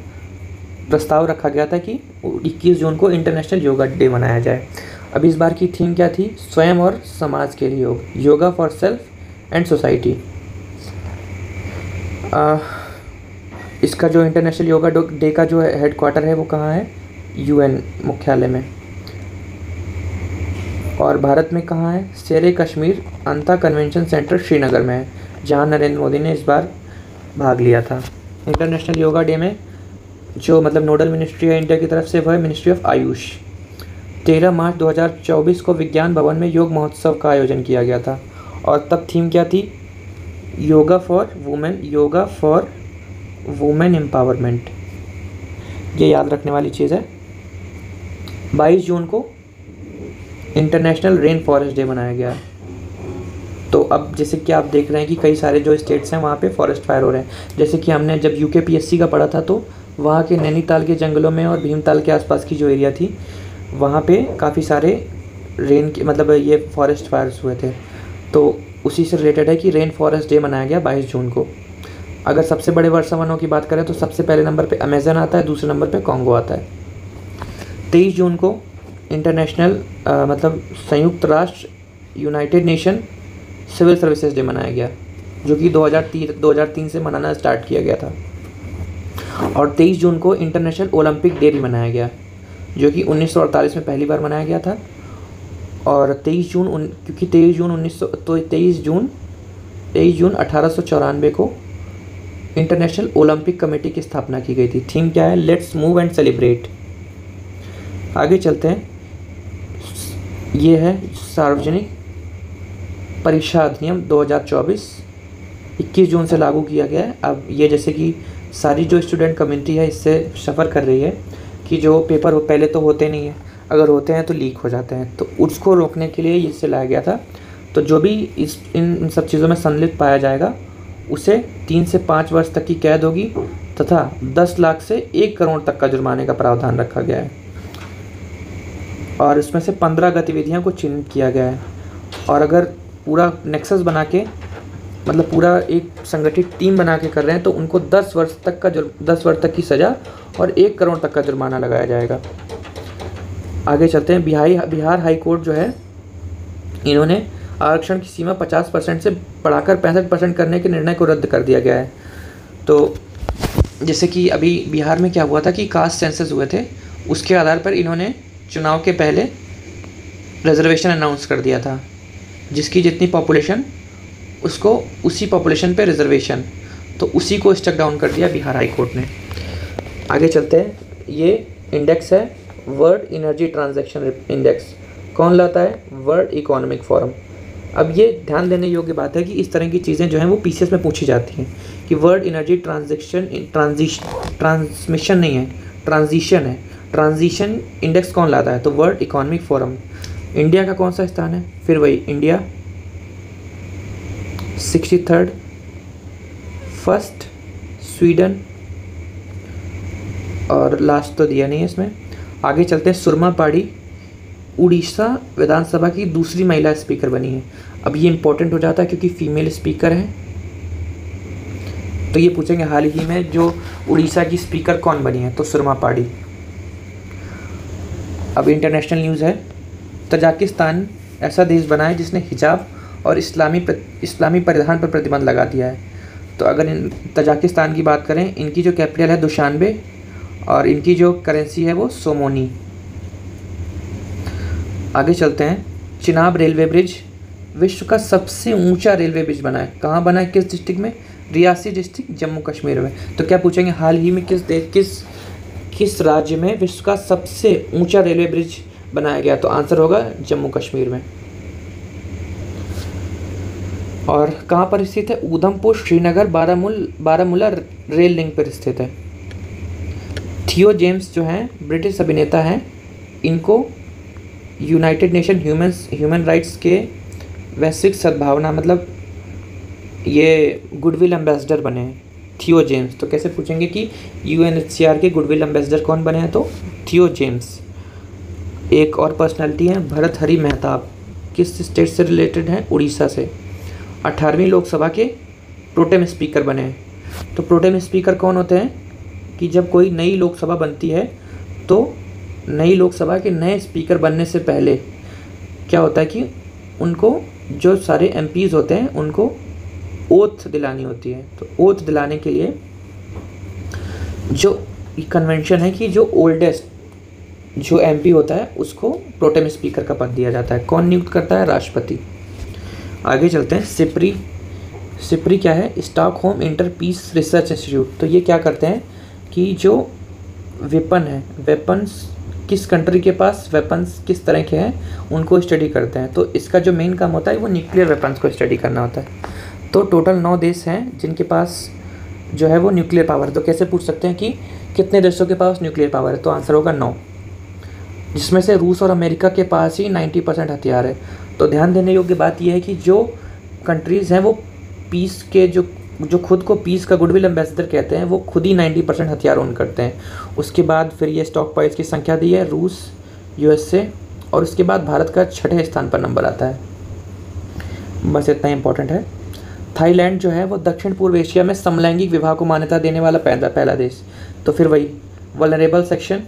प्रस्ताव रखा गया था कि 21 जून को इंटरनेशनल योगा डे मनाया जाए। अब इस बार की थीम क्या थी, स्वयं और समाज के लिए योग, yoga for self and society. इसका जो इंटरनेशनल योगा डे का जो हेड क्वार्टर है वो कहाँ है, यूएन मुख्यालय में। और भारत में कहाँ है, शेर कश्मीर अंता कन्वेंशन सेंटर श्रीनगर में है, जहाँ नरेंद्र मोदी ने इस बार भाग लिया था। इंटरनेशनल योगा डे में जो मतलब नोडल मिनिस्ट्री है इंडिया की तरफ से वह है मिनिस्ट्री ऑफ आयुष। 13 मार्च 2024 को विज्ञान भवन में योग महोत्सव का आयोजन किया गया था। और तब थीम क्या थी, योगा फॉर वुमेन एम्पावरमेंट। ये याद रखने वाली चीज़ है। 22 जून को इंटरनेशनल रेन फॉरेस्ट डे मनाया गया। तो अब जैसे कि आप देख रहे हैं कि कई सारे जो स्टेट्स हैं वहाँ पे फॉरेस्ट फायर हो रहे हैं। जैसे कि हमने जब यूकेपीएससी का पढ़ा था तो वहाँ के नैनीताल के जंगलों में और भीमताल के आसपास की जो एरिया थी वहाँ पे काफ़ी सारे रेन के मतलब ये फॉरेस्ट फायर्स हुए थे। तो उसी से रिलेटेड है कि रेन फॉरेस्ट डे मनाया गया 22 जून को। अगर सबसे बड़े वर्षा वनों की बात करें तो सबसे पहले नंबर पे अमेज़न आता है, दूसरे नंबर पे कॉन्गो आता है। 23 जून को इंटरनेशनल मतलब संयुक्त राष्ट्र united nation civil services day मनाया गया, जो कि 2003 से मनाना स्टार्ट किया गया था। और 23 जून को इंटरनेशनल ओलंपिक डे भी मनाया गया, जो कि 1948 में पहली बार मनाया गया था। और 23 जून क्योंकि 23 जून 1894 को इंटरनेशनल ओलंपिक कमेटी की स्थापना की गई थी। थीम क्या है, लेट्स मूव एंड सेलिब्रेट। आगे चलते हैं, ये है सार्वजनिक परीक्षा अधिनियम 2024, 21 जून से लागू किया गया है। अब ये जैसे कि सारी जो स्टूडेंट कम्युनिटी है इससे सफ़र कर रही है कि जो पेपर पहले तो होते नहीं है, अगर होते हैं तो लीक हो जाते हैं, तो उसको रोकने के लिए इससे लाया गया था। तो जो भी इन सब चीज़ों में संलिप्त पाया जाएगा उसे 3 से 5 वर्ष तक की कैद होगी तथा 10 लाख से 1 करोड़ तक का जुर्माने का प्रावधान रखा गया है। और इसमें से 15 गतिविधियों को चिन्हित किया गया है। और अगर पूरा नेक्सस बना के मतलब पूरा एक संगठित टीम बना के कर रहे हैं तो उनको 10 वर्ष तक की सज़ा और 1 करोड़ तक का जुर्माना लगाया जाएगा। आगे चलते हैं, बिहार हाई कोर्ट जो है इन्होंने आरक्षण की सीमा 50% से बढ़ाकर 65% करने के निर्णय को रद्द कर दिया गया है। तो जैसे कि अभी बिहार में क्या हुआ था कि कास्ट सेंसस हुए थे, उसके आधार पर इन्होंने चुनाव के पहले रिजर्वेशन अनाउंस कर दिया था, जिसकी जितनी पॉपुलेशन उसको उसी पॉपुलेशन पे रिजर्वेशन, तो उसी को स्टक डाउन कर दिया बिहार हाई कोर्ट ने। आगे चलते हैं, ये इंडेक्स है वर्ल्ड एनर्जी ट्रांजैक्शन इंडेक्स। कौन लाता है, वर्ल्ड इकोनॉमिक फोरम। अब ये ध्यान देने योग्य बात है कि इस तरह की चीज़ें जो हैं वो पीसीएस में पूछी जाती हैं कि वर्ल्ड एनर्जी ट्रांजिशन है, ट्रांजिशन है। ट्रांजिशन इंडेक्स कौन लाता है? तो वर्ल्ड इकोनॉमिक फोरम। इंडिया का कौन सा स्थान है? फिर वही इंडिया 63rd, फर्स्ट स्वीडन, और लास्ट तो दिया नहीं है इसमें। आगे चलते हैं। सुरमा पाड़ी उड़ीसा विधानसभा की दूसरी महिला स्पीकर बनी है। अब ये इंपॉर्टेंट हो जाता है क्योंकि फीमेल स्पीकर है, तो ये पूछेंगे हाल ही में जो उड़ीसा की स्पीकर कौन बनी है? तो सुरमा पाड़ी। अब इंटरनेशनल न्यूज़ है। तजाकिस्तान ऐसा देश बना है जिसने हिजाब और इस्लामी परिधान पर प्रतिबंध लगा दिया है। तो अगर तजाकिस्तान की बात करें, इनकी जो कैपिटल है दुशानबे और इनकी जो करेंसी है वो सोमोनी। आगे चलते हैं। चिनाब रेलवे ब्रिज विश्व का सबसे ऊंचा रेलवे ब्रिज बना है। कहाँ बना है? किस डिस्ट्रिक्ट में? रियासी डिस्ट्रिक्ट, जम्मू कश्मीर में। तो क्या पूछेंगे हाल ही में किस राज्य में विश्व का सबसे ऊंचा रेलवे ब्रिज बनाया गया? तो आंसर होगा जम्मू कश्मीर में। और कहाँ पर स्थित है? उधमपुर श्रीनगर बारामूला रेल लिंक पर स्थित है। थियो जेम्स जो हैं ब्रिटिश अभिनेता हैं, इनको यूनाइटेड नेशन ह्यूमन राइट्स के वैश्विक सद्भावना मतलब ये गुडविल एम्बेसडर बने हैं थियो जेम्स। तो कैसे पूछेंगे कि यूएनएचसीआर के गुडविल एम्बेसडर कौन बने हैं? तो थियो जेम्स। एक और पर्सनालिटी है भर्तृहरि मेहताब, किस स्टेट से रिलेटेड हैं? उड़ीसा से। 18वीं लोकसभा के प्रोटेम स्पीकर बने हैं। तो प्रोटेम स्पीकर कौन होते हैं? कि जब कोई नई लोकसभा बनती है तो नई लोकसभा के नए स्पीकर बनने से पहले क्या होता है कि उनको जो सारे एमपीज़ होते हैं उनको ओथ दिलानी होती है। तो ओथ दिलाने के लिए जो कन्वेंशन है कि जो ओल्डेस्ट जो एमपी होता है उसको प्रोटेम स्पीकर का पद दिया जाता है। कौन नियुक्त करता है? राष्ट्रपति। आगे चलते हैं। सिप्री क्या है? Stockholm inter peace research institute. तो ये क्या करते हैं कि जो वेपन्स किस कंट्री के पास वेपन्स किस तरह के हैं उनको स्टडी करते हैं। तो इसका जो मेन काम होता है वो न्यूक्लियर वेपन्स को स्टडी करना होता है। तो टोटल 9 देश हैं जिनके पास जो है वो न्यूक्लियर पावर है। तो कैसे पूछ सकते हैं कि कितने देशों के पास न्यूक्लियर पावर है? तो आंसर होगा 9, जिसमें से रूस और अमेरिका के पास ही 90% हथियार है। तो ध्यान देने योग्य बात यह है कि जो कंट्रीज़ हैं वो पीस के जो खुद को पीस का गुडविल एम्बेसडर कहते हैं वो खुद ही 90% हथियार ओन करते हैं। उसके बाद फिर ये स्टॉक पाइल्स की संख्या दी है रूस, यूएसए, और उसके बाद भारत का 6ठे स्थान पर नंबर आता है। बस इतना ही इंपॉर्टेंट है। थाईलैंड जो है वो दक्षिण पूर्व एशिया में समलैंगिक विवाह को मान्यता देने वाला पहला देश। तो फिर वही वल्नरेबल सेक्शन,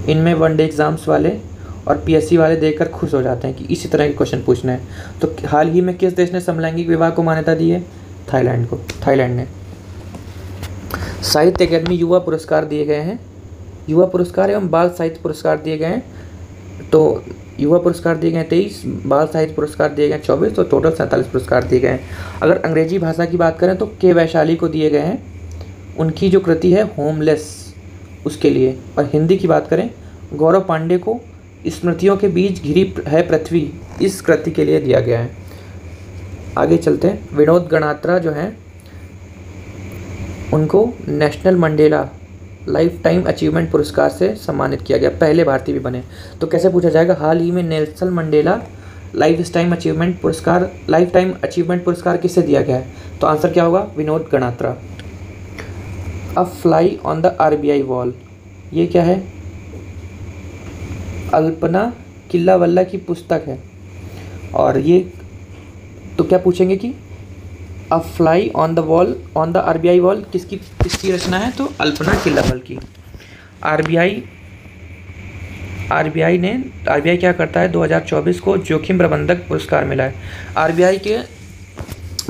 इनमें वनडे एग्ज़ाम्स वाले और पीएससी वाले देखकर खुश हो जाते हैं कि इसी तरह के क्वेश्चन पूछने हैं। तो हाल ही में किस देश ने समलैंगिक विवाह को मान्यता दी है? थाईलैंड ने। साहित्य अकादमी युवा पुरस्कार दिए गए हैं। युवा पुरस्कार एवं बाल साहित्य पुरस्कार दिए गए हैं। तो युवा पुरस्कार दिए गए 23, बाल साहित्य पुरस्कार दिए गए 24, तो टोटल 47 पुरस्कार दिए गए हैं। अगर अंग्रेजी भाषा की बात करें तो के वैशाली को दिए गए हैं, उनकी जो कृति है होमलेस उसके लिए। और हिंदी की बात करें गौरव पांडे को स्मृतियों के बीच घिरी है पृथ्वी, इस कृति के लिए दिया गया है। आगे चलते हैं। विनोद गणात्रा जो हैं उनको national Mandela life time achievement पुरस्कार से सम्मानित किया गया, पहले भारतीय भी बने। तो कैसे पूछा जाएगा हाल ही में Nelson Mandela life time achievement पुरस्कार किससे दिया गया है? तो आंसर क्या होगा? विनोद गणात्रा। अ fly on the RBI wall, ये क्या है? अल्पना किल्लावल्ला की पुस्तक है। और ये तो क्या पूछेंगे कि अ fly on the RBI wall किसकी रचना है? तो अल्पना किल्लावल की। आरबीआई क्या करता है? 2024 को जोखिम प्रबंधक पुरस्कार मिला है। आरबीआई के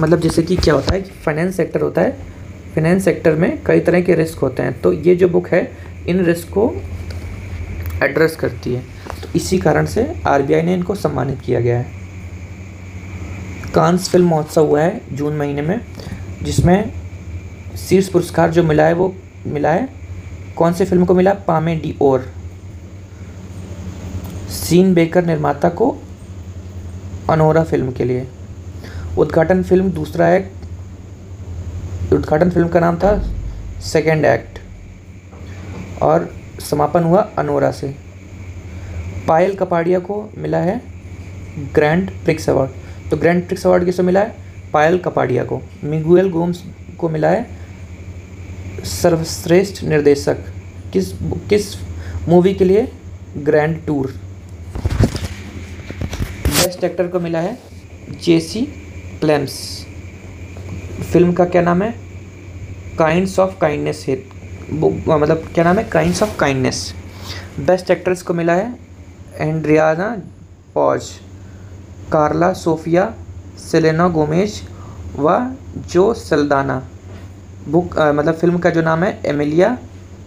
मतलब जैसे कि क्या होता है कि फाइनेंस सेक्टर होता है, फाइनेंस सेक्टर में कई तरह के रिस्क होते हैं, तो ये जो बुक है इन रिस्क को एड्रेस करती है। तो इसी कारण से आरबीआई ने इनको सम्मानित किया गया है। कांस फिल्म महोत्सव हुआ है जून महीने में, जिसमें शीर्ष पुरस्कार जो मिला है वो मिला है कौन सी फिल्म को मिला? पामे डी ओर। सीन बेकर निर्माता को अनोरा फिल्म के लिए। उद्घाटन फिल्म का नाम था सेकेंड एक्ट। और समापन हुआ अनोरा से। पायल कपाड़िया को मिला है ग्रैंड प्रिक्स अवार्ड। तो ग्रैंड प्रिक्स अवार्ड किसको मिला है? पायल कपाड़िया को। मिगुएल गोम्स को मिला है सर्वश्रेष्ठ निर्देशक। किस मूवी के लिए? Grand tour. बेस्ट एक्टर को मिला है जेसी प्लेम्स। फिल्म का क्या नाम है? काइंड्स ऑफ काइंडनेस है, मतलब क्या नाम है? Kinds of kindness. Best actress को मिला है एंड्रियाना पॉज, कार्ला सोफिया, सेलेना गोमेज व जो सल्दाना। मतलब फिल्म का जो नाम है एमिलिया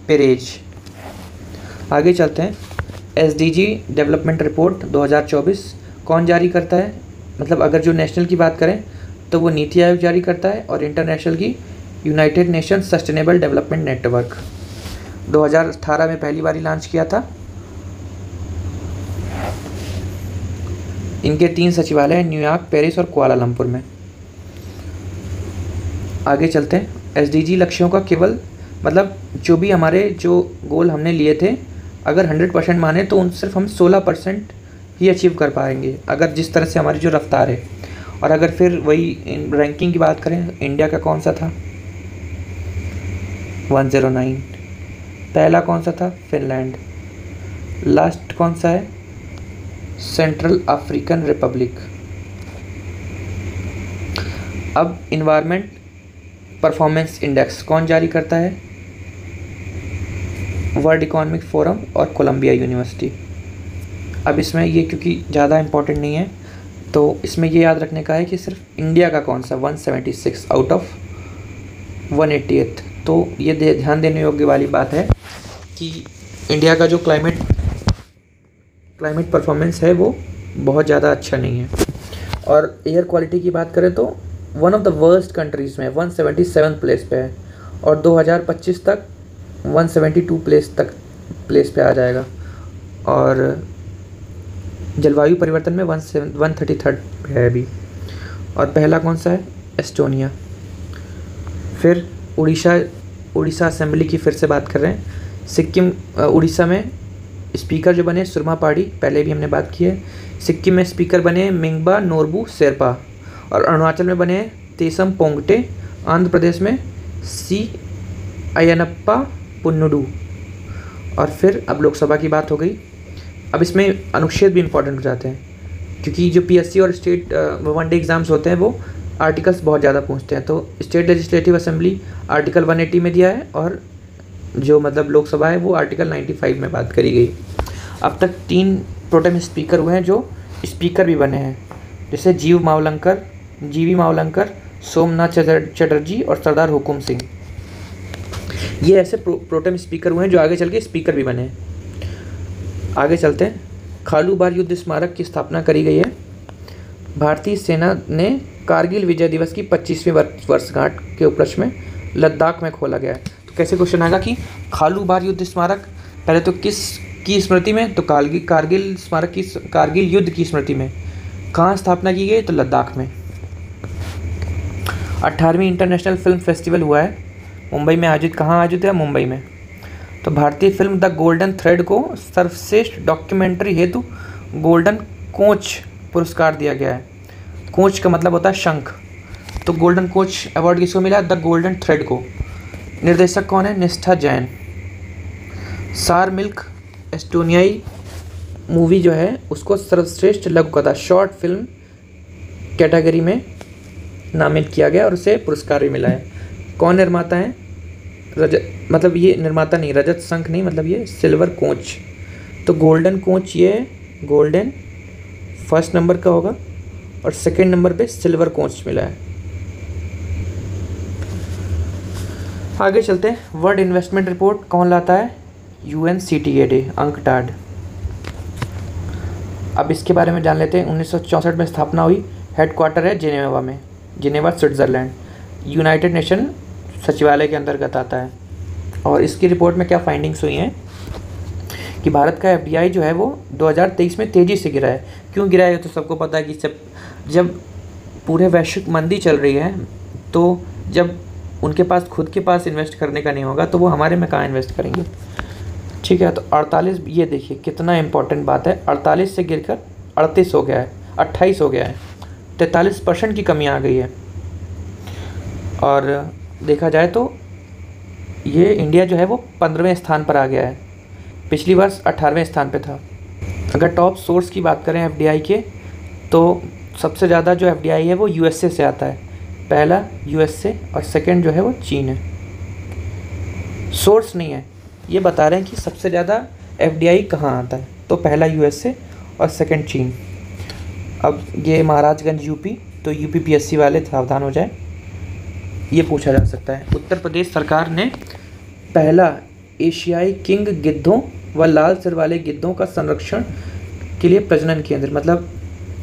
पेरेज। आगे चलते हैं। एसडीजी डेवलपमेंट रिपोर्ट 2024 कौन जारी करता है? मतलब अगर जो नेशनल की बात करें तो वो नीति आयोग जारी करता है, और इंटरनेशनल की United Nations sustainable development network 2018 में पहली बार लॉन्च किया था। इनके 3 सचिवालय हैं, न्यूयॉर्क, पेरिस और कुआलालंपुर में। आगे चलते हैं। एसडीजी लक्ष्यों का केवल मतलब जो भी हमारे जो गोल हमने लिए थे, अगर 100% माने तो उन सिर्फ हम 16% ही अचीव कर पाएंगे, अगर जिस तरह से हमारी जो रफ्तार है। और अगर फिर वही रैंकिंग की बात करें, इंडिया का कौन सा था? 109। पहला कौन सा था? फिनलैंड। लास्ट कौन सा है? Central African Republic. अब इन्वायरमेंट परफॉर्मेंस इंडेक्स कौन जारी करता है? वर्ल्ड इकोनॉमिक फोरम और कोलंबिया यूनिवर्सिटी। अब इसमें ये क्योंकि ज़्यादा इम्पोर्टेंट नहीं है, तो इसमें ये याद रखने का है कि सिर्फ इंडिया का कौन सा 176 आउट ऑफ 188। तो ये ध्यान देने योग्य वाली बात है कि इंडिया का जो क्लाइमेट परफॉर्मेंस है वो बहुत ज़्यादा अच्छा नहीं है। और एयर क्वालिटी की बात करें तो one of the worst countries में 177 प्लेस पे है, और 2025 तक 172 प्लेस पे आ जाएगा। और जलवायु परिवर्तन में 133 पे है अभी। और पहला कौन सा है? एस्टोनिया। फिर उड़ीसा असेंबली की फिर से बात कर रहे हैं। सिक्किम, उड़ीसा में स्पीकर जो बने सुरमा पाड़ी, पहले भी हमने बात की है। सिक्किम में स्पीकर बने मिंगबा नोरबू शेरपा, और अरुणाचल में बने तेसम पोंगटे। आंध्र प्रदेश में सी अयनप्पा पुन्नुडू। और फिर अब लोकसभा की बात हो गई। अब इसमें अनुच्छेद भी इम्पोर्टेंट हो जाते हैं, क्योंकि जो पीएससी और स्टेट वनडे एग्ज़ाम्स होते हैं वो आर्टिकल्स बहुत ज़्यादा पूछते हैं। तो स्टेट लेजिस्लेटिव असेंबली आर्टिकल 180 में दिया है, और जो मतलब लोकसभा है वो आर्टिकल 95 में बात करी गई। अब तक 3 प्रोटेम स्पीकर हुए हैं जो स्पीकर भी बने हैं, जैसे जीवी मावलंकर, सोमनाथ चटर्जी और सरदार हुकुम सिंह। ये ऐसे प्रोटेम स्पीकर हुए हैं जो आगे चल के स्पीकर भी बने हैं। आगे चलते हैं। खालू बार युद्ध स्मारक की स्थापना करी गई है। भारतीय सेना ने कारगिल विजय दिवस की 25वीं वर्षगांठ के उपलक्ष्य में लद्दाख में खोला गया है। तो कैसे क्वेश्चन आएगा कि खालू बार युद्ध स्मारक पहले तो किस की स्मृति में? तो कारगिल स्मारक की, कारगिल युद्ध की स्मृति में। कहाँ स्थापना की गई? तो लद्दाख में। 18वीं इंटरनेशनल फिल्म फेस्टिवल हुआ है मुंबई में आयोजित। कहाँ आयोजित है? मुंबई में। तो भारतीय फिल्म द गोल्डन थ्रेड को सर्वश्रेष्ठ डॉक्यूमेंट्री हेतु गोल्डन कोच पुरस्कार दिया गया है। कोच का मतलब होता है शंख, तो गोल्डन कोच अवार्ड किसको मिला? द गोल्डन थ्रेड को। निर्देशक कौन है? निष्ठा जैन। सार मिल्क एस्टोनियाई मूवी जो है उसको सर्वश्रेष्ठ लघु कथा शॉर्ट फिल्म कैटेगरी में नामित किया गया और उसे पुरस्कार भी मिला है। कौन निर्माता है? मतलब ये निर्माता नहीं, रजत शंख नहीं, मतलब ये सिल्वर कोच। तो गोल्डन कोच ये गोल्डन फर्स्ट नंबर का होगा, और सेकंड नंबर पे सिल्वर कोच मिला है। आगे चलते हैं। वर्ल्ड इन्वेस्टमेंट रिपोर्ट कौन लाता है? UNCTAD, UNCTAD. अब इसके बारे में जान लेते हैं। 1964 में स्थापना हुई। हेडक्वार्टर है जिनेवा में, जिनेवा स्विट्ज़रलैंड। यूनाइटेड नेशन सचिवालय के अंतर्गत आता है। और इसकी रिपोर्ट में क्या फाइंडिंग्स हुई हैं कि भारत का FDI जो है वो 2023 में तेज़ी से गिरा है। क्यों गिरा है तो सबको पता है कि जब पूरे वैश्विक मंदी चल रही है, तो जब उनके पास खुद के पास इन्वेस्ट करने का नहीं होगा तो वो हमारे में कहाँ इन्वेस्ट करेंगे। ठीक। ठीक है। तो 48, ये देखिए कितना इम्पोर्टेंट बात है, 48 से गिरकर 38 हो गया है, 28 हो गया है, 43% की कमी आ गई है। और देखा जाए तो ये इंडिया जो है वो 15वें स्थान पर आ गया है, पिछली वर्ष 18वें स्थान पे था। अगर टॉप सोर्स की बात करें एफडीआई के, तो सबसे ज़्यादा जो एफडीआई है वो यूएसए से आता है, पहला यूएसए और सेकंड जो है वो चीन है। सोर्स नहीं है, ये बता रहे हैं कि सबसे ज़्यादा एफडीआई कहाँ आता है, तो पहला यूएसए और सेकंड चीन। अब ये महाराजगंज यूपी, तो यूपीपीएससी वाले सावधान हो जाए, ये पूछा जा सकता है। उत्तर प्रदेश सरकार ने पहला एशियाई किंग गिद्धों व लाल सिर वाले गिद्धों का संरक्षण के लिए प्रजनन केंद्र, मतलब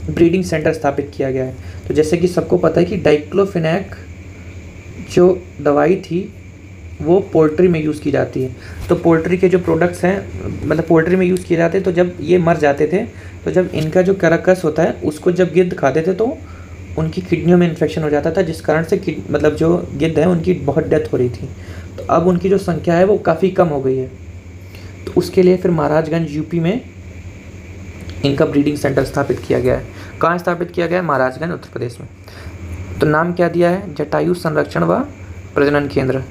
ब्रीडिंग सेंटर स्थापित किया गया है। तो जैसे कि सबको पता है कि डाइक्लोफिनेक जो दवाई थी वो पोल्ट्री में यूज़ की जाती है। तो पोल्ट्री के जो प्रोडक्ट्स हैं, मतलब पोल्ट्री में यूज़ किए जाते हैं, तो जब ये मर जाते थे, तो जब इनका जो कैरकस होता है उसको जब गिद्ध खाते थे तो उनकी किडनियों में इन्फेक्शन हो जाता था, जिस कारण से मतलब जो गिद्ध है उनकी बहुत डेथ हो रही थी। तो अब उनकी जो संख्या है वो काफ़ी कम हो गई है। तो उसके लिए फिर महाराजगंज यूपी में इनका ब्रीडिंग सेंटर स्थापित किया गया है। कहाँ स्थापित किया गया है? महाराजगंज, उत्तर प्रदेश में। तो नाम क्या दिया है? जटायु संरक्षण व प्रजनन केंद्र।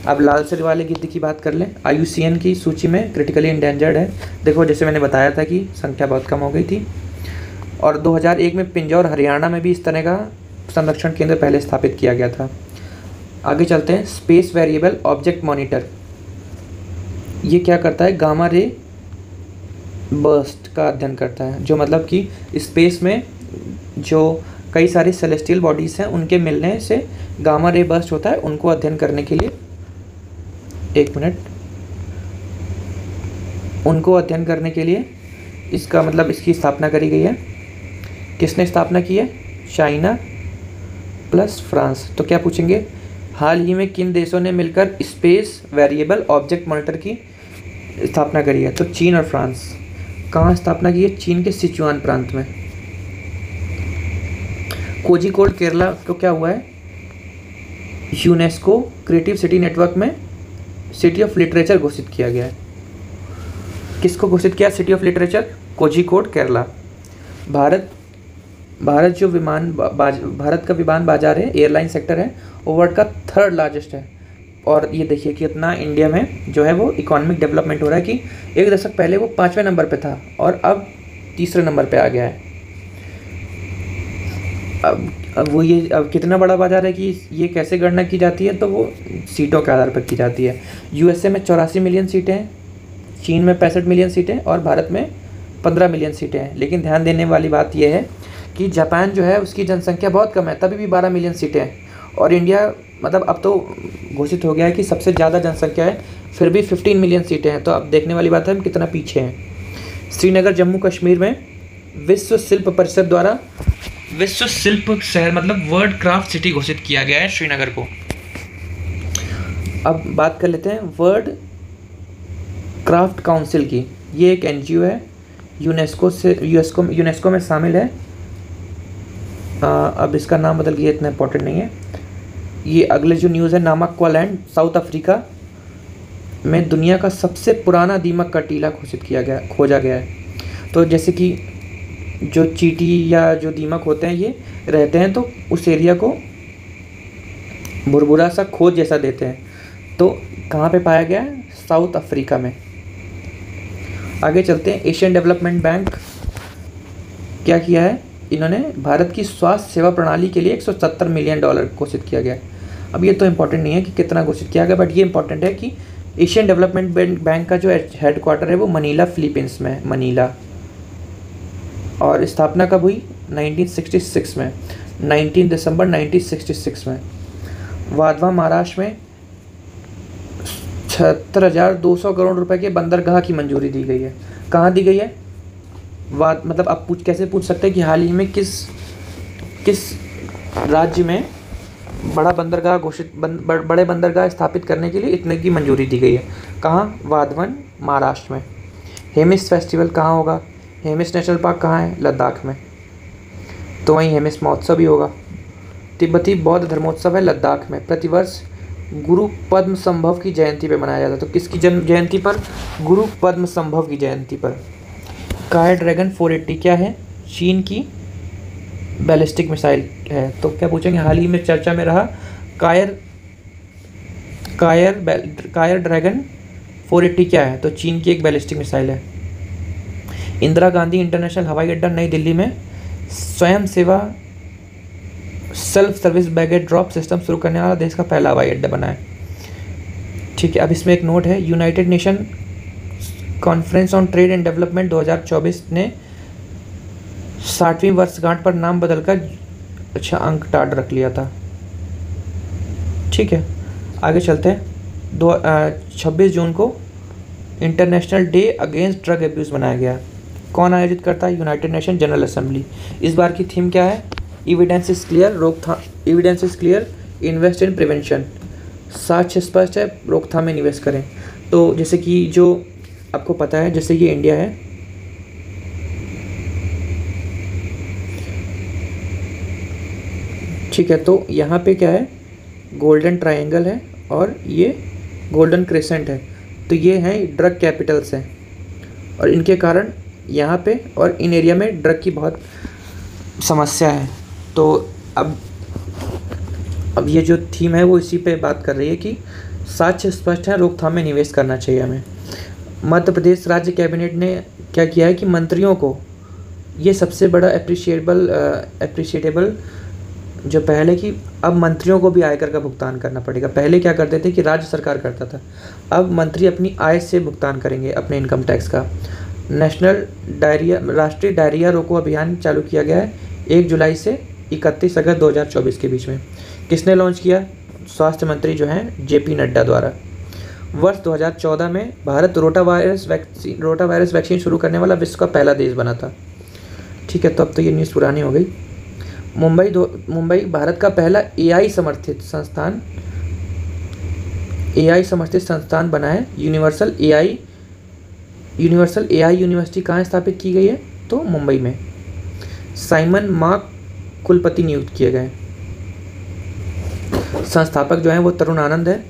अब लाल सिर वाले गिद्ध की बात कर लें, IUCN की सूची में क्रिटिकली इंडेंजर्ड है। देखो जैसे मैंने बताया था कि संख्या बहुत कम हो गई थी। और 2001 में पिंजौर हरियाणा में भी इस तरह का संरक्षण केंद्र पहले स्थापित किया गया था। आगे चलते हैं। स्पेस वेरिएबल ऑब्जेक्ट मॉनिटर, ये क्या करता है? गामा रे बर्स्ट का अध्ययन करता है, जो मतलब कि स्पेस में जो कई सारी सेलेस्टियल बॉडीज़ हैं उनके मिलने से गामा रे बर्स्ट होता है, उनको अध्ययन करने के लिए, एक मिनट, उनको अध्ययन करने के लिए इसका मतलब इसकी स्थापना करी गई है। किसने स्थापना की है? China plus France. तो क्या पूछेंगे? हाल ही में किन देशों ने मिलकर स्पेस वेरिएबल ऑब्जेक्ट मॉनिटर की स्थापना करी है? तो चीन और फ्रांस। कहाँ स्थापना की है? चीन के सिचुआन प्रांत में। कोझिकोड केरला को क्या हुआ है? यूनेस्को क्रिएटिव सिटी नेटवर्क में सिटी ऑफ लिटरेचर घोषित किया गया है। किसको घोषित किया city of literature? Kozhikode Kerala. Bharat जो भारत का विमान बाजार है, एयरलाइन सेक्टर है, वो वर्ल्ड का 3rd लार्जेस्ट है। और ये देखिए कि कितना इंडिया में जो है वो इकोनॉमिक डेवलपमेंट हो रहा है, कि एक दशक पहले वो 5वें नंबर पे था और अब 3रे नंबर पे आ गया है। अब कितना बड़ा बाजार है कि ये कैसे गणना की जाती है? तो वो सीटों के आधार पर की जाती है। यूएसए में 84 मिलियन सीटें हैं, चीन में 65 मिलियन सीटें और भारत में 15 मिलियन सीटें हैं। लेकिन ध्यान देने वाली बात यह है कि जापान जो है उसकी जनसंख्या बहुत कम है, तभी भी 12 मिलियन सीटें हैं। और इंडिया मतलब अब तो घोषित हो गया है कि सबसे ज़्यादा जनसंख्या है, फिर भी 15 मिलियन सीटें हैं। तो अब देखने वाली बात है हम कितना पीछे हैं। श्रीनगर जम्मू कश्मीर में विश्व शिल्प परिषद द्वारा विश्व शिल्प शहर मतलब वर्ल्ड क्राफ्ट सिटी घोषित किया गया है श्रीनगर को। अब बात कर लेते हैं वर्ल्ड क्राफ्ट काउंसिल की। ये एक एनजीओ है, यूनेस्को में शामिल है। अब इसका नाम बदल गया, इतना इंपॉर्टेंट नहीं है। ये अगले जो न्यूज़ है, नामक्वा लैंड साउथ अफ्रीका में दुनिया का सबसे पुराना दीमक का टीला खोजा गया है। तो जैसे कि जो चींटी या जो दीमक होते हैं ये रहते हैं, तो उस एरिया को भुरभुरा सा खोज जैसा देते हैं। तो कहाँ पे पाया गया है? साउथ अफ्रीका में। आगे चलते हैं। एशियन डेवलपमेंट बैंक क्या किया है? इन्होंने भारत की स्वास्थ्य सेवा प्रणाली के लिए $170 मिलियन घोषित किया गया। अब ये तो इम्पोर्टेंट नहीं है कि कितना घोषित किया गया, बट ये इंपॉर्टेंट है कि एशियन डेवलपमेंट बैंक का जो हेडक्वार्टर है वो मनीला फिलीपींस में है, मनीला। और स्थापना कब हुई? 1966 में, 19 दिसंबर 1966 में। वाधवा महाराष्ट्र में 76,200 करोड़ रुपए के बंदरगाह की मंजूरी दी गई है। कहाँ दी गई है? मतलब आप कैसे पूछ सकते हैं कि हाल ही में किस राज्य में बड़े बंदरगाह स्थापित करने के लिए इतने की मंजूरी दी गई है? कहाँ? वाधवन, महाराष्ट्र में। हेमिस फेस्टिवल कहाँ होगा? हेमिस नेशनल पार्क कहाँ है? लद्दाख में। तो वहीं हेमिस महोत्सव भी होगा। तिब्बती बौद्ध धर्मोत्सव है लद्दाख में, प्रतिवर्ष गुरु पद्म संभव की जयंती पे मनाया जाता है। तो किसकी जन्म जयंती पर? गुरु पद्म संभव की जयंती पर। कायर ड्रैगन 480 क्या है? चीन की बैलिस्टिक मिसाइल है। तो क्या पूछेंगे, हाल ही में चर्चा में रहा कायर ड्रैगन 480 क्या है? तो चीन की एक बैलिस्टिक मिसाइल है। इंदिरा गांधी इंटरनेशनल हवाई अड्डा नई दिल्ली में स्वयं सेवा self service baggage drop system शुरू करने वाला देश का पहला हवाई अड्डा बना है। ठीक है, अब इसमें एक नोट है, United nation conference on trade and development 2024 ने 60वीं वर्षगांठ पर नाम बदलकर अंक टाट रख लिया था। ठीक है, आगे चलते हैं। 26 जून को international day against drug abuse मनाया गया। कौन आयोजित करता है? United nation general assembly. इस बार की थीम क्या है? Evidence is clear, invest in prevention. साक्ष्य स्पष्ट है, रोकथाम में निवेश करें। तो जैसे कि जो आपको पता है, जैसे ये इंडिया है, ठीक है, तो यहाँ पे क्या है, गोल्डन ट्रायंगल है और ये गोल्डन क्रेसेंट है। तो ये हैं ड्रग कैपिटल्स हैं और इनके कारण यहाँ पे और इन एरिया में ड्रग की बहुत समस्या है। तो अब ये जो थीम है वो इसी पे बात कर रही है कि साक्ष्य स्पष्ट है, रोकथाम में निवेश करना चाहिए हमें। मध्य प्रदेश राज्य कैबिनेट ने क्या किया है कि मंत्रियों को, ये सबसे बड़ा एप्रिशिएटेबल जो पहले की, अब मंत्रियों को भी आयकर का भुगतान करना पड़ेगा। पहले क्या करते थे कि राज्य सरकार करता था, अब मंत्री अपनी आय से भुगतान करेंगे अपने इनकम टैक्स का। राष्ट्रीय डायरिया रोको अभियान चालू किया गया है 1 जुलाई से 31 अगस्त 2024 के बीच में। किसने लॉन्च किया? स्वास्थ्य मंत्री जो हैं JP नड्डा द्वारा। वर्ष 2014 में भारत रोटा वायरस वैक्सीन शुरू करने वाला विश्व का पहला देश बना था। ठीक है, तो अब तो ये न्यूज़ पुरानी हो गई। मुंबई भारत का पहला AI समर्थित संस्थान बना है। यूनिवर्सल AI यूनिवर्सिटी कहाँ स्थापित की गई है? तो मुंबई में। साइमन मार्क कुलपति नियुक्त किए गए। संस्थापक जो हैं वो तरुण आनंद है।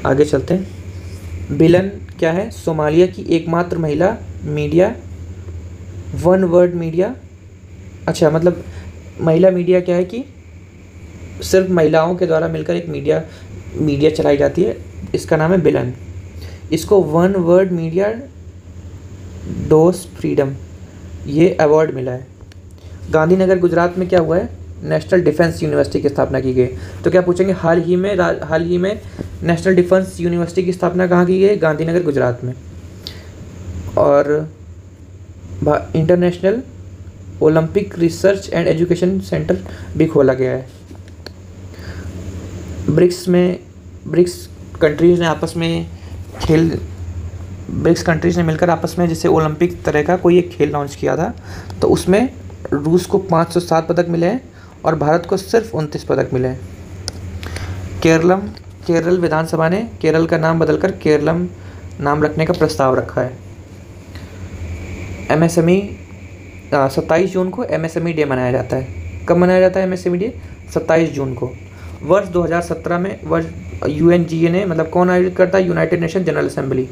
आगे चलते हैं। बिलन क्या है? सोमालिया की एकमात्र महिला मीडिया, वन वर्ल्ड मीडिया। अच्छा, मतलब महिला मीडिया क्या है कि सिर्फ महिलाओं के द्वारा मिलकर एक मीडिया चलाई जाती है, इसका नाम है बिलन। इसको one world media dose freedom ये अवार्ड मिला है। गांधीनगर गुजरात में क्या हुआ है? नेशनल डिफेंस यूनिवर्सिटी की स्थापना की गई। तो क्या पूछेंगे, हाल ही में नेशनल डिफेंस यूनिवर्सिटी की स्थापना कहाँ की गई? गांधीनगर गुजरात में। और international Olympic research and education centre भी खोला गया है। ब्रिक्स कंट्रीज़ ने मिलकर आपस में जैसे ओलंपिक तरह का कोई एक खेल लॉन्च किया था। तो उसमें रूस को 507 पदक मिले हैं और भारत को सिर्फ 29 पदक मिले हैं। केरल विधानसभा ने केरल का नाम बदलकर केरलम नाम रखने का प्रस्ताव रखा है। MSME 27 जून को MSME डे मनाया जाता है। कब मनाया जाता है MSME डे? 27 जून को। वर्ष 2017 में UNGA ने, मतलब कौन आयोजित करता है? United nation general assembly.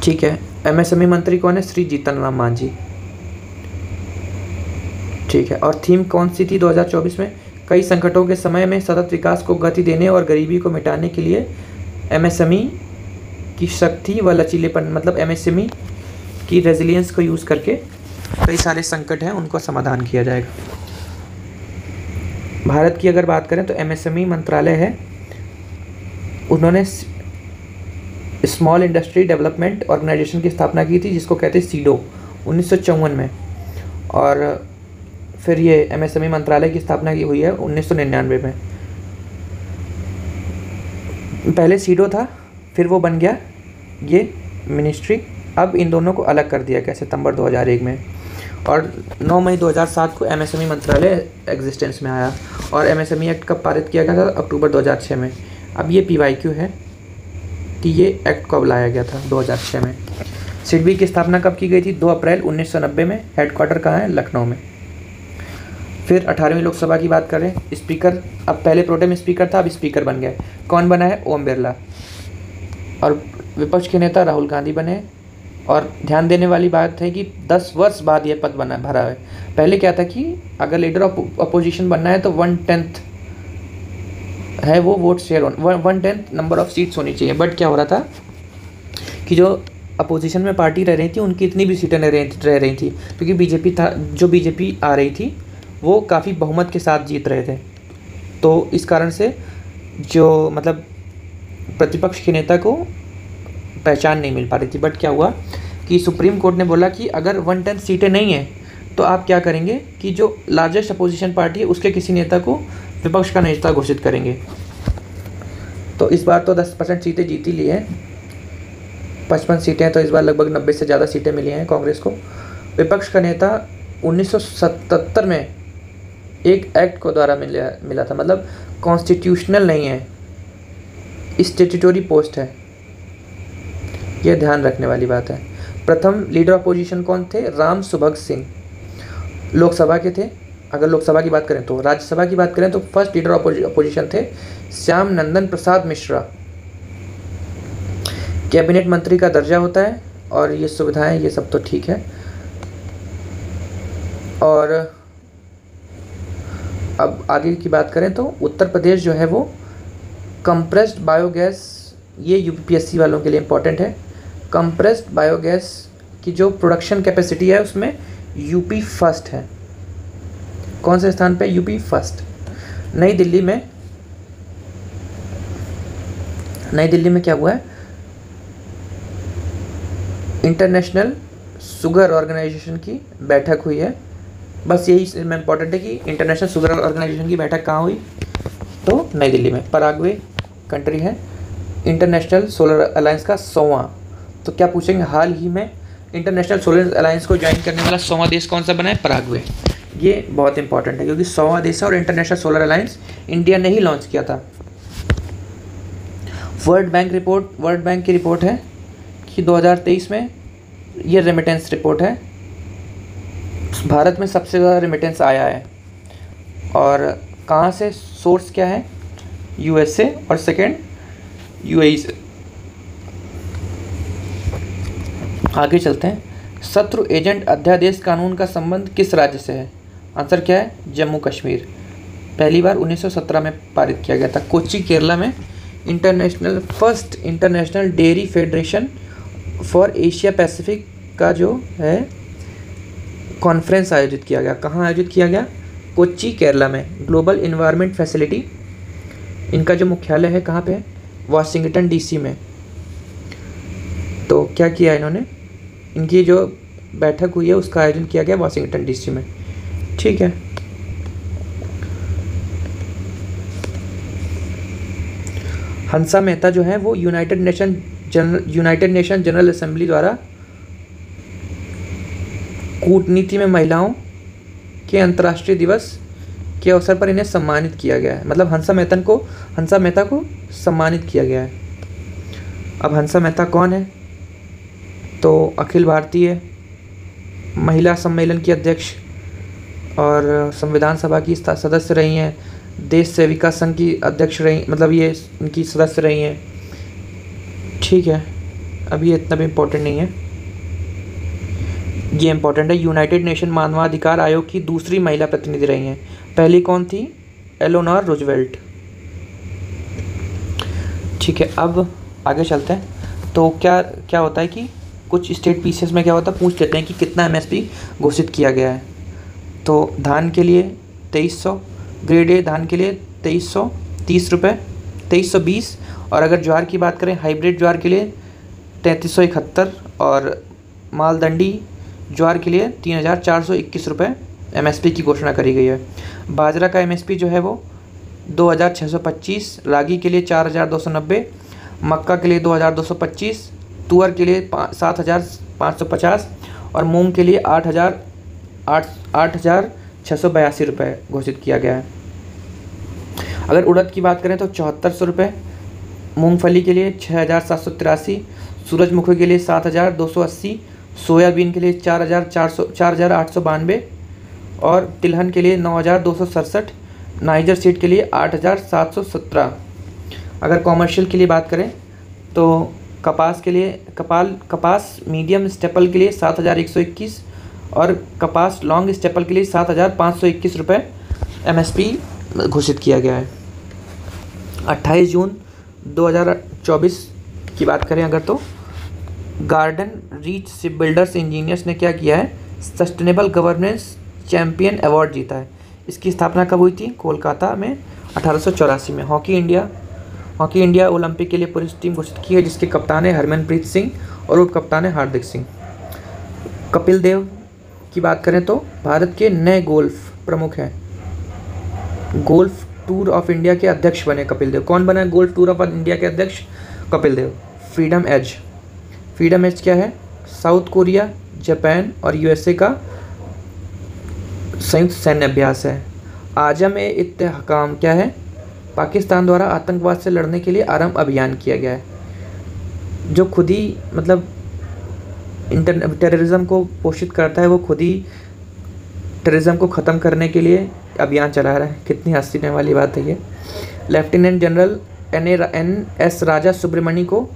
ठीक है, MSME मंत्री कौन है? श्री जीतन राम मांझी। ठीक है, और थीम कौन सी थी 2024 में? कई संकटों के समय में सतत विकास को गति देने और गरीबी को मिटाने के लिए MSME की शक्ति व लचीलेपन, मतलब MSME की रेजिलियंस को यूज़ करके कई सारे संकट हैं उनको समाधान किया जाएगा। भारत की अगर बात करें तो MSME मंत्रालय है, उन्होंने स्मॉल इंडस्ट्री डेवलपमेंट ऑर्गेनाइजेशन की स्थापना की थी जिसको कहते हैं सीडो 1954 में। और फिर ये MSME मंत्रालय की स्थापना की हुई है 1999 में। पहले सीडो था, फिर वो बन गया ये मिनिस्ट्री। अब इन दोनों को अलग कर दिया गया सितंबर 2001 में। और 9 मई 2007 को MSME मंत्रालय एग्जिस्टेंस में आया। और MSME एक्ट कब पारित किया गया था? अक्टूबर 2006 में। अब ये PYQ है कि ये एक्ट कब लाया गया था? 2006 में। सिडबी की स्थापना कब की गई थी? 2 अप्रैल 1990 में। हेडक्वार्टर कहाँ है? लखनऊ में। फिर 18वीं लोकसभा की बात करें, स्पीकर, अब पहले प्रोटेम स्पीकर था, अब स्पीकर बन गए। कौन बना है? ओम बिरला। और विपक्ष के नेता राहुल गांधी बने। और ध्यान देने वाली बात है कि 10 वर्ष बाद यह पद भरा है। पहले क्या था कि अगर लीडर ऑफ अपोजिशन बनना है तो 1/10 है वो vote share, 1/10 number of seats होनी चाहिए। बट क्या हो रहा था कि जो अपोजिशन में पार्टी रह रही थी उनकी इतनी भी सीटें नहीं रह रही थी, क्योंकि बीजेपी आ रही थी वो काफ़ी बहुमत के साथ जीत रहे थे। तो इस कारण से जो मतलब प्रतिपक्ष के नेता को पहचान नहीं मिल पा रही थी। बट क्या हुआ कि सुप्रीम कोर्ट ने बोला कि अगर 1/10 सीटें नहीं हैं तो आप क्या करेंगे कि जो लार्जेस्ट अपोजिशन पार्टी है उसके किसी नेता को विपक्ष का नेता घोषित करेंगे। तो इस बार तो 10% सीटें जीत ही ली हैं, 55 सीटें, तो इस बार लगभग 90 से ज़्यादा सीटें मिली हैं कांग्रेस को। विपक्ष का नेता 1977 में एक एक्ट को द्वारा मिला था, मतलब कॉन्स्टिट्यूशनल नहीं है, स्टैट्यूटरी पोस्ट है, यह ध्यान रखने वाली बात है। प्रथम लीडर अपोजिशन कौन थे? राम सुभग सिंह लोकसभा के थे। अगर लोकसभा की बात करें तो, राज्यसभा की बात करें तो फर्स्ट लीडर अपोजिशन थे श्याम नंदन प्रसाद मिश्रा। कैबिनेट मंत्री का दर्जा होता है और ये सुविधाएं, ये सब तो ठीक है। और अब आगे की बात करें तो उत्तर प्रदेश जो है वो कंप्रेस्ड बायोगैस, ये यूपीएससी वालों के लिए इम्पोर्टेंट है। कंप्रेस्ड बायोगैस की जो प्रोडक्शन कैपेसिटी है उसमें यूपी फर्स्ट है। कौन से स्थान पे? UP first. नई दिल्ली में क्या हुआ है? इंटरनेशनल शुगर ऑर्गेनाइजेशन की बैठक हुई है। बस यही इसमें इम्पोर्टेंट है कि इंटरनेशनल शुगर ऑर्गेनाइजेशन की बैठक कहाँ हुई? तो नई दिल्ली में। पराग्वे कंट्री है, इंटरनेशनल सोलर अलायंस का 100वां। तो क्या पूछेंगे, हाल ही में इंटरनेशनल सोलर अलायंस को ज्वाइन करने वाला 100वां देश कौन सा बना है? पराग्वे। ये बहुत इंपॉर्टेंट है क्योंकि 100वां देश है और इंटरनेशनल सोलर अलायंस इंडिया ने ही लॉन्च किया था। वर्ल्ड बैंक की रिपोर्ट है कि 2023 में ये रेमिटेंस रिपोर्ट है, भारत में सबसे ज़्यादा रेमिटेंस आया है। और कहाँ से? सोर्स क्या है? यूएसए और सेकेंड यूएई से। आगे चलते हैं। शत्रु एजेंट अध्यादेश कानून का संबंध किस राज्य से है? आंसर क्या है? जम्मू कश्मीर। पहली बार 1917 में पारित किया गया था। कोच्चि केरला में first international dairy federation for Asia Pacific का जो है कॉन्फ्रेंस आयोजित किया गया। कहाँ आयोजित किया गया? कोच्चि केरला में। ग्लोबल इन्वायरमेंट फैसिलिटी, इनका जो मुख्यालय है कहाँ पे है? वाशिंगटन डीसी में। तो क्या किया इन्होंने? इनकी जो बैठक हुई है उसका आयोजन किया गया वाशिंगटन डीसी में। ठीक है। हंसा मेहता जो है वो यूनाइटेड नेशन जनरल असेंबली द्वारा कूटनीति में महिलाओं के अंतर्राष्ट्रीय दिवस के अवसर पर इन्हें सम्मानित किया गया है। मतलब हंसा मेहता को सम्मानित किया गया है। अब हंसा मेहता कौन है? तो अखिल भारतीय महिला सम्मेलन की अध्यक्ष और संविधान सभा की सदस्य रही हैं, देश सेविका संघ की अध्यक्ष रही, मतलब ये इनकी सदस्य रही हैं। ठीक है, अब ये इतना भी इम्पोर्टेंट नहीं है, ये इम्पोर्टेंट है। यूनाइटेड नेशन मानवाधिकार आयोग की दूसरी महिला प्रतिनिधि रही हैं। पहली कौन थी? एलोनोर रूजवेल्ट। ठीक है, अब आगे चलते हैं। तो क्या होता है कि कुछ स्टेट पीसेस में क्या होता है, पूछ लेते हैं कि कितना एमएसपी घोषित किया गया है। तो धान के लिए 2300, ग्रेड ए धान के लिए 2330 रुपये, 2320। और अगर ज्वार की बात करें, हाइब्रिड ज्वार के लिए 3371 और मालदंडी ज्वार के लिए 3421 रुपये एमएसपी की घोषणा करी गई है। बाजरा का एमएसपी जो है वो 2625, रागी के लिए 4290, मक्का के लिए 2225, तुअर के लिए 7550 और मूंग के लिए 8682 रुपये घोषित किया गया है। अगर उड़द की बात करें तो 7400 रुपये, मूंगफली के लिए 6783, सूरजमुखी के लिए 7280, सोयाबीन के लिए 4892 और तिलहन के लिए 9,267, नाइजर सीड के लिए 8,717। अगर कॉमर्शियल के लिए बात करें तो कपास के लिए कपास मीडियम स्टेपल के लिए 7,121 और कपास लॉन्ग स्टेपल के लिए 7,521 रुपये MSP घोषित किया गया है। 28 जून 2024 की बात करें अगर तो garden reach ship builders engineers ने क्या किया है, सस्टेनेबल गवर्नेंस चैंपियन अवार्ड जीता है। इसकी स्थापना कब हुई थी? कोलकाता में 1884 में। हॉकी इंडिया ओलंपिक के लिए पुरुष टीम घोषित की है, जिसके कप्तान है हरमनप्रीत सिंह और उप कप्तान है हार्दिक सिंह। कपिल देव की बात करें तो भारत के नए गोल्फ प्रमुख हैं। गोल्फ टूर ऑफ इंडिया के अध्यक्ष बने कपिल देव। कौन बना है गोल्फ टूर ऑफ इंडिया के अध्यक्ष? कपिल देव। फ्रीडम एज क्या है? साउथ कोरिया, जापान और USA का संयुक्त सैन्य अभ्यास है। आज़म ए इत्तेहकाम क्या है? पाकिस्तान द्वारा आतंकवाद से लड़ने के लिए आरंभ अभियान किया गया है। जो खुद ही मतलब टेररिज्म को पोषित करता है, वो खुद ही टेररिज्म को ख़त्म करने के लिए अभियान चला रहा है। कितनी हंसने वाली बात है ये। लेफ्टिनेंट जनरल NS राजा सुब्रमणी को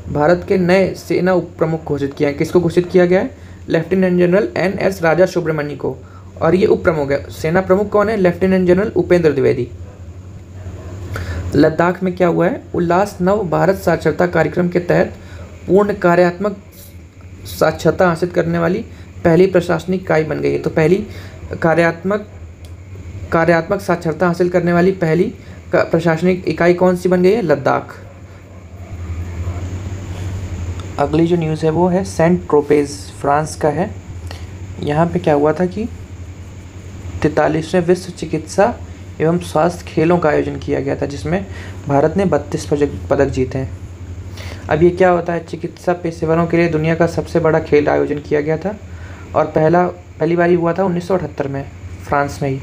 भारत के नए सेना उप प्रमुख घोषित किया है। किसको घोषित किया गया है? लेफ्टिनेंट जनरल NS राजा सुब्रमणी को। और ये उप प्रमुख है। सेना प्रमुख कौन है? Lieutenant general Upendra Dwivedi. लद्दाख में क्या हुआ है? उल्लास नव भारत साक्षरता कार्यक्रम के तहत पूर्ण कार्यात्मक साक्षरता हासिल करने वाली पहली प्रशासनिक इकाई बन गई है। तो पहली कार्यात्मक साक्षरता हासिल करने वाली पहली प्रशासनिक इकाई कौन सी बन गई है? लद्दाख। अगली जो न्यूज़ है वो है सेंट ट्रोपेज, फ्रांस का है। यहाँ पे क्या हुआ था कि 43वें विश्व चिकित्सा एवं स्वास्थ्य खेलों का आयोजन किया गया था, जिसमें भारत ने 32 पदक जीते हैं। अब ये क्या होता है? चिकित्सा पेशेवरों के लिए दुनिया का सबसे बड़ा खेल आयोजन किया गया था और पहली बार हुआ था 1978 में फ्रांस में ही।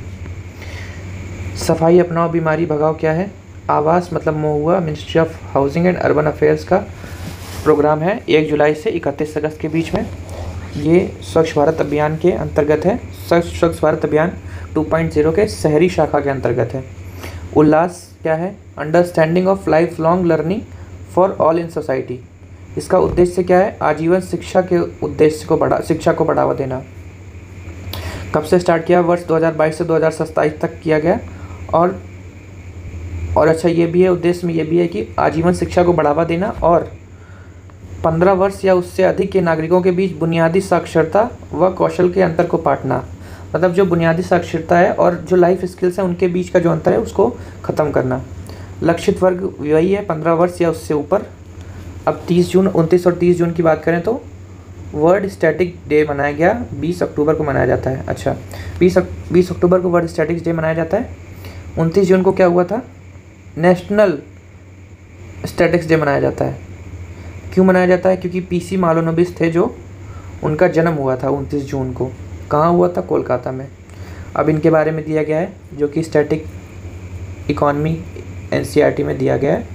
सफाई अपनाओ बीमारी भगाओ क्या है? आवास मतलब MoHUA ministry of housing and urban affairs का प्रोग्राम है 1 जुलाई से 31 अगस्त के बीच में। ये स्वच्छ भारत अभियान के अंतर्गत है। स्वच्छ भारत अभियान 2.0 के शहरी शाखा के अंतर्गत है। उल्लास क्या है? Understanding of life long learning for all in society. इसका उद्देश्य क्या है? आजीवन शिक्षा के उद्देश्य को शिक्षा को बढ़ावा देना। कब से स्टार्ट किया? वर्ष 2022 से 2027 तक किया गया। और अच्छा ये भी है, उद्देश्य में ये भी है कि आजीवन शिक्षा को बढ़ावा देना और 15 वर्ष या उससे अधिक के नागरिकों के बीच बुनियादी साक्षरता व कौशल के अंतर को पाटना। मतलब जो बुनियादी साक्षरता है और जो लाइफ स्किल्स हैं उनके बीच का जो अंतर है उसको ख़त्म करना। लक्षित वर्ग वही है 15 वर्ष या उससे ऊपर। अब 29 और 30 जून की बात करें तो वर्ल्ड स्टैटिक डे मनाया गया, 20 अक्टूबर को मनाया जाता है। अच्छा 20 अक्टूबर को वर्ल्ड स्टैटिक्स डे मनाया जाता है। 29 जून को क्या हुआ था? नेशनल स्टैटिक्स डे मनाया जाता है। क्यों मनाया जाता है? क्योंकि PC मालोनोबिस थे जो उनका जन्म हुआ था 29 जून को। कहाँ हुआ था? कोलकाता में। अब इनके बारे में दिया गया है जो कि स्टैटिक इकॉनमी NCERT में दिया गया है।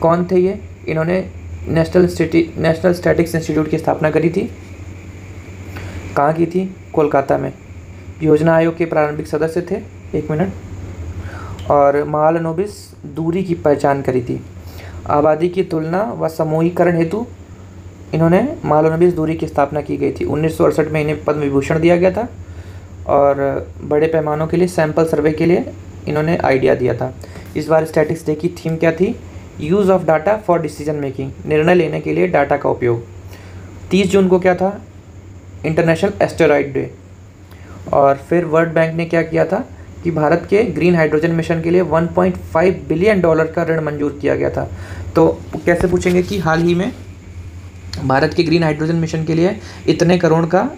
कौन थे ये? इन्होंने नेशनल स्टैटिक्स इंस्टीट्यूट की स्थापना करी थी। कहाँ की थी? कोलकाता में। योजना आयोग के प्रारंभिक सदस्य थे। 1 मिनट। और मालानोबिस दूरी की पहचान करी थी। आबादी की तुलना व समूहीकरण हेतु इन्होंने मालानोबिस दूरी की स्थापना की गई थी। 1968 में इन्हें पद्म विभूषण दिया गया था और बड़े पैमानों के लिए सैंपल सर्वे के लिए इन्होंने आइडिया दिया था। इस बार स्टैटिक्स डे की थीम क्या थी? Use of data for decision making, निर्णय लेने के लिए डाटा का उपयोग। 30 जून को क्या था? International asteroid day. और फिर वर्ल्ड बैंक ने क्या किया था कि भारत के ग्रीन हाइड्रोजन मिशन के लिए $1.5 बिलियन का ऋण मंजूर किया गया था। तो कैसे पूछेंगे कि हाल ही में भारत के ग्रीन हाइड्रोजन मिशन के लिए इतने करोड़ का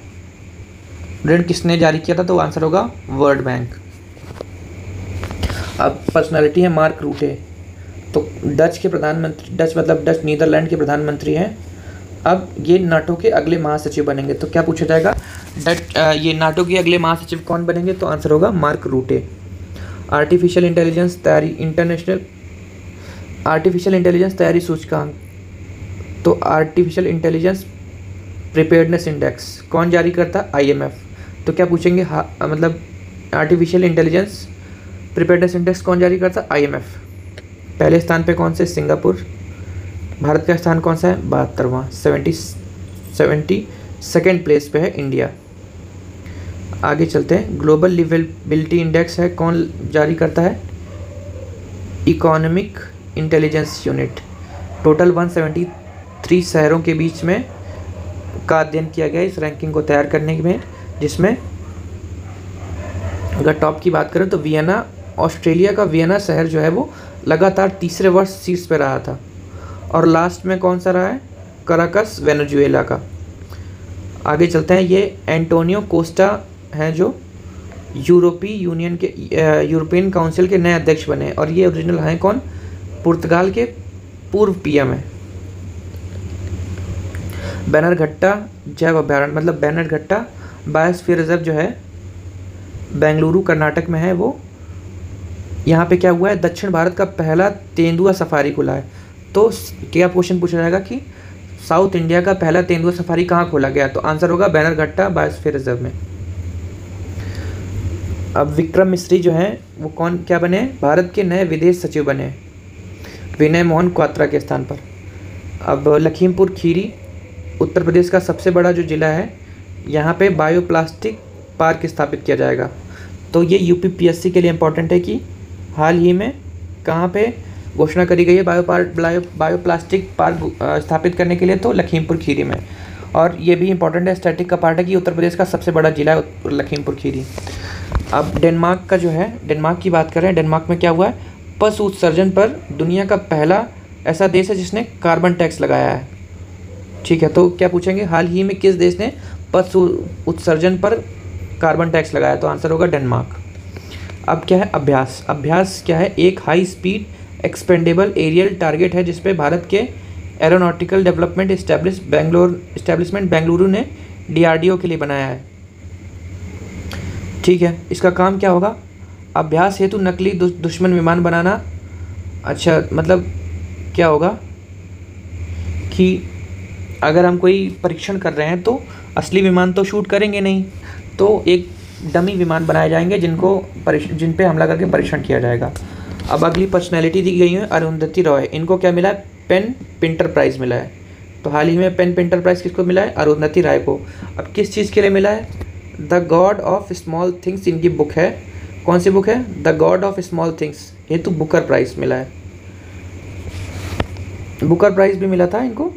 ऋण किसने जारी किया था? तो आंसर होगा वर्ल्ड बैंक। अब पर्सनालिटी है मार्क रूटे। तो डच के प्रधानमंत्री, डच नीदरलैंड के प्रधानमंत्री हैं। अब ये नाटो के अगले महासचिव बनेंगे। तो क्या पूछा जाएगा? ये नाटो के अगले महासचिव कौन बनेंगे? तो आंसर होगा मार्क रूटे। आर्टिफिशियल इंटेलिजेंस तैयारी सूचकांक। तो आर्टिफिशियल इंटेलिजेंस प्रिपेयर्डनेस इंडेक्स कौन जारी करता? IMF। तो क्या पूछेंगे, मतलब आर्टिफिशियल इंटेलिजेंस प्रिपेयर्डनेस इंडेक्स कौन जारी करता है, IMF। पहले स्थान पे कौन से, सिंगापुर। भारत का स्थान कौन सा है, 72वां। 72nd प्लेस पे है इंडिया। आगे चलते हैं, ग्लोबल लिवेबिलिटी इंडेक्स है, कौन जारी करता है, इकोनॉमिक इंटेलिजेंस यूनिट। टोटल 173 शहरों के बीच में का अध्ययन किया गया इस रैंकिंग को तैयार करने में, जिसमें अगर टॉप की बात करें तो वियना, ऑस्ट्रेलिया का वियना शहर जो है वो लगातार तीसरे वर्ष शीर्ष पे रहा था। और लास्ट में कौन सा रहा है, कराकस, वेनेजुएला का। आगे चलते हैं, ये एंटोनियो कोस्टा हैं जो यूरोपियन काउंसिल के नए अध्यक्ष बने, और ये ओरिजिनल हैं कौन, पुर्तगाल के पूर्व PM है। बैनरघट्टा जैव अभ्यारण्य, मतलब बैनरघट्टा बायोस्फीयर रिजर्व जो है बेंगलुरु कर्नाटक में है वो। यहाँ पे क्या हुआ है, दक्षिण भारत का पहला तेंदुआ सफारी खुला है। तो क्या क्वेश्चन पूछा जाएगा कि साउथ इंडिया का पहला तेंदुआ सफारी कहाँ खोला गया, तो आंसर होगा बैनरघट्टा बायोस्फीयर रिजर्व में। अब विक्रम मिश्री जो हैं वो क्या बने, भारत के नए विदेश सचिव बने विनय मोहन क्वात्रा के स्थान पर। अब लखीमपुर खीरी उत्तर प्रदेश का सबसे बड़ा जो ज़िला है, यहाँ पे बायोप्लास्टिक पार्क स्थापित किया जाएगा। तो ये UPPSC के लिए इम्पोर्टेंट है कि हाल ही में कहाँ पे घोषणा करी गई है बायोप्लास्टिक पार्क स्थापित करने के लिए, तो लखीमपुर खीरी में। और ये भी इम्पोर्टेंट है, स्टैटिक का पार्ट है कि उत्तर प्रदेश का सबसे बड़ा जिला है लखीमपुर खीरी। अब डेनमार्क का जो है, डेनमार्क की बात करें, डेनमार्क में क्या हुआ है, पशु उत्सर्जन पर दुनिया का पहला ऐसा देश है जिसने कार्बन टैक्स लगाया है। ठीक है, तो क्या पूछेंगे, हाल ही में किस देश ने पशु उत्सर्जन पर कार्बन टैक्स लगाया, तो आंसर होगा डेनमार्क। अब क्या है, अभ्यास। अभ्यास क्या है, एक high speed expendable aerial target है जिसपे भारत के एरोनॉटिकल डेवलपमेंट एस्टेब्लिशमेंट बेंगलुरु ने DRDO के लिए बनाया है। ठीक है, इसका काम क्या होगा, अभ्यास हेतु नकली दुश्मन विमान बनाना। अच्छा, मतलब क्या होगा कि अगर हम कोई परीक्षण कर रहे हैं तो असली विमान तो शूट करेंगे नहीं, तो एक डमी विमान बनाए जाएंगे जिन पे हमला करके परीक्षण किया जाएगा। अब अगली पर्सनैलिटी दी गई है अरुंधति रॉय, इनको क्या मिला है, पेन पिंटर प्राइज़ मिला है। तो हाल ही में पेन पिंटर प्राइज़ किसको मिला है, अरुंधति राय को। अब किस चीज़ के लिए मिला है, the God of small things इनकी बुक है। कौन सी बुक है, the God of small things हेतु बुकर प्राइज़ मिला है। बुकर प्राइज़ भी मिला था इनको,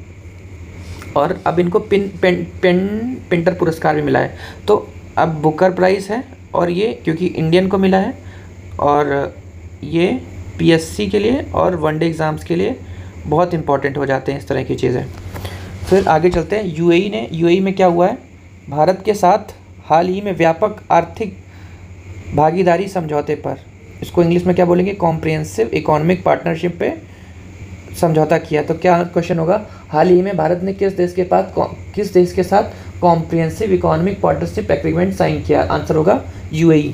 और अब इनको पिंटर पुरस्कार भी मिला है। तो अब बुकर प्राइज़ है, और ये क्योंकि इंडियन को मिला है, और ये PSC के लिए और वनडे एग्ज़ाम्स के लिए बहुत इंपॉर्टेंट हो जाते हैं इस तरह की चीज़ें। फिर आगे चलते हैं, UAE में क्या हुआ है, भारत के साथ हाल ही में व्यापक आर्थिक भागीदारी समझौते पर, इसको इंग्लिश में क्या बोलेंगे, कॉम्प्रिहेंसिव इकोनॉमिक पार्टनरशिप पे समझौता किया। तो क्या क्वेश्चन होगा, हाल ही में भारत ने किस देश के साथ comprehensive economic partnership agreement sign किया, आंसर होगा UAE।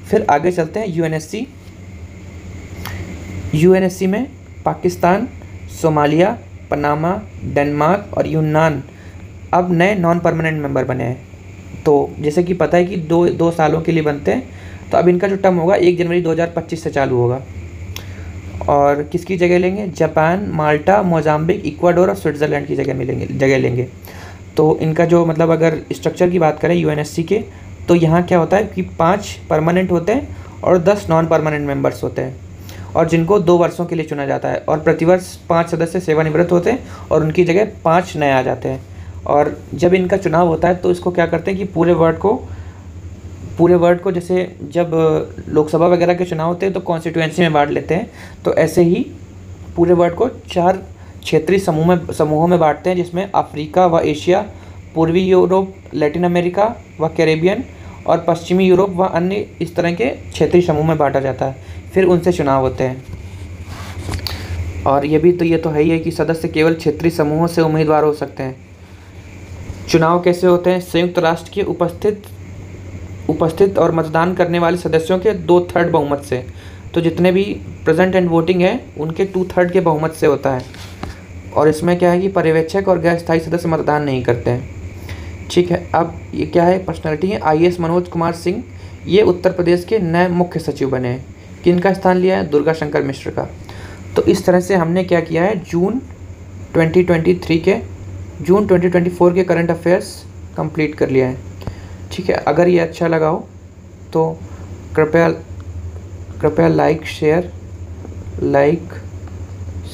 फिर आगे चलते हैं, UNSC में पाकिस्तान, सोमालिया, पनामा, डेनमार्क और यूनान अब नए नॉन परमानेंट मेंबर बने हैं। तो जैसे कि पता है कि दो सालों के लिए बनते हैं, तो अब इनका जो टर्म होगा 1 जनवरी 2025 से चालू होगा। और किसकी जगह लेंगे, जापान, माल्टा, मोजाम्बिक, इक्वाडोर और स्विट्ज़रलैंड की जगह लेंगे। तो इनका जो मतलब अगर स्ट्रक्चर की बात करें UNSC के, तो यहाँ क्या होता है कि 5 परमानेंट होते हैं और 10 नॉन परमानेंट मेंबर्स होते हैं, और जिनको 2 वर्षों के लिए चुना जाता है। और प्रतिवर्ष 5 सदस्य सेवानिवृत्त होते हैं और उनकी जगह 5 नए आ जाते हैं। और जब इनका चुनाव होता है तो इसको क्या करते हैं कि पूरे वर्ड को जैसे जब लोकसभा वगैरह के चुनाव होते हैं तो कॉन्स्टिट्यूएंसी में बांट लेते हैं, तो ऐसे ही पूरे वर्ड को 4 क्षेत्रीय समूहों में बांटते हैं, जिसमें अफ्रीका व एशिया, पूर्वी यूरोप, लैटिन अमेरिका व कैरेबियन और पश्चिमी यूरोप व अन्य इस तरह के क्षेत्रीय समूह में बांटा जाता है। फिर उनसे चुनाव होते हैं। और ये तो है ही है कि सदस्य केवल क्षेत्रीय समूहों से उम्मीदवार हो सकते हैं। चुनाव कैसे होते हैं, संयुक्त राष्ट्र के उपस्थित और मतदान करने वाले सदस्यों के 2/3 बहुमत से। तो जितने भी प्रेजेंट एंड वोटिंग है उनके 2/3 के बहुमत से होता है। और इसमें क्या है कि पर्यवेक्षक और गैर स्थायी सदस्य मतदान नहीं करते हैं। ठीक है, अब ये क्या है, पर्सनैलिटी है IAS मनोज कुमार सिंह, ये उत्तर प्रदेश के नए मुख्य सचिव बने हैं। किनका स्थान लिया है, दुर्गा शंकर मिश्र का। तो इस तरह से हमने क्या किया है, जून 2024 के करंट अफेयर्स कंप्लीट कर लिया है। ठीक है, अगर ये अच्छा लगा हो तो कृपया लाइक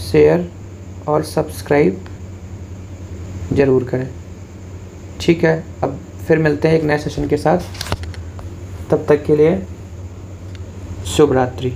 शेयर और सब्सक्राइब ज़रूर करें। ठीक है, अब फिर मिलते हैं एक नए सेशन के साथ, तब तक के लिए शुभ रात्रि।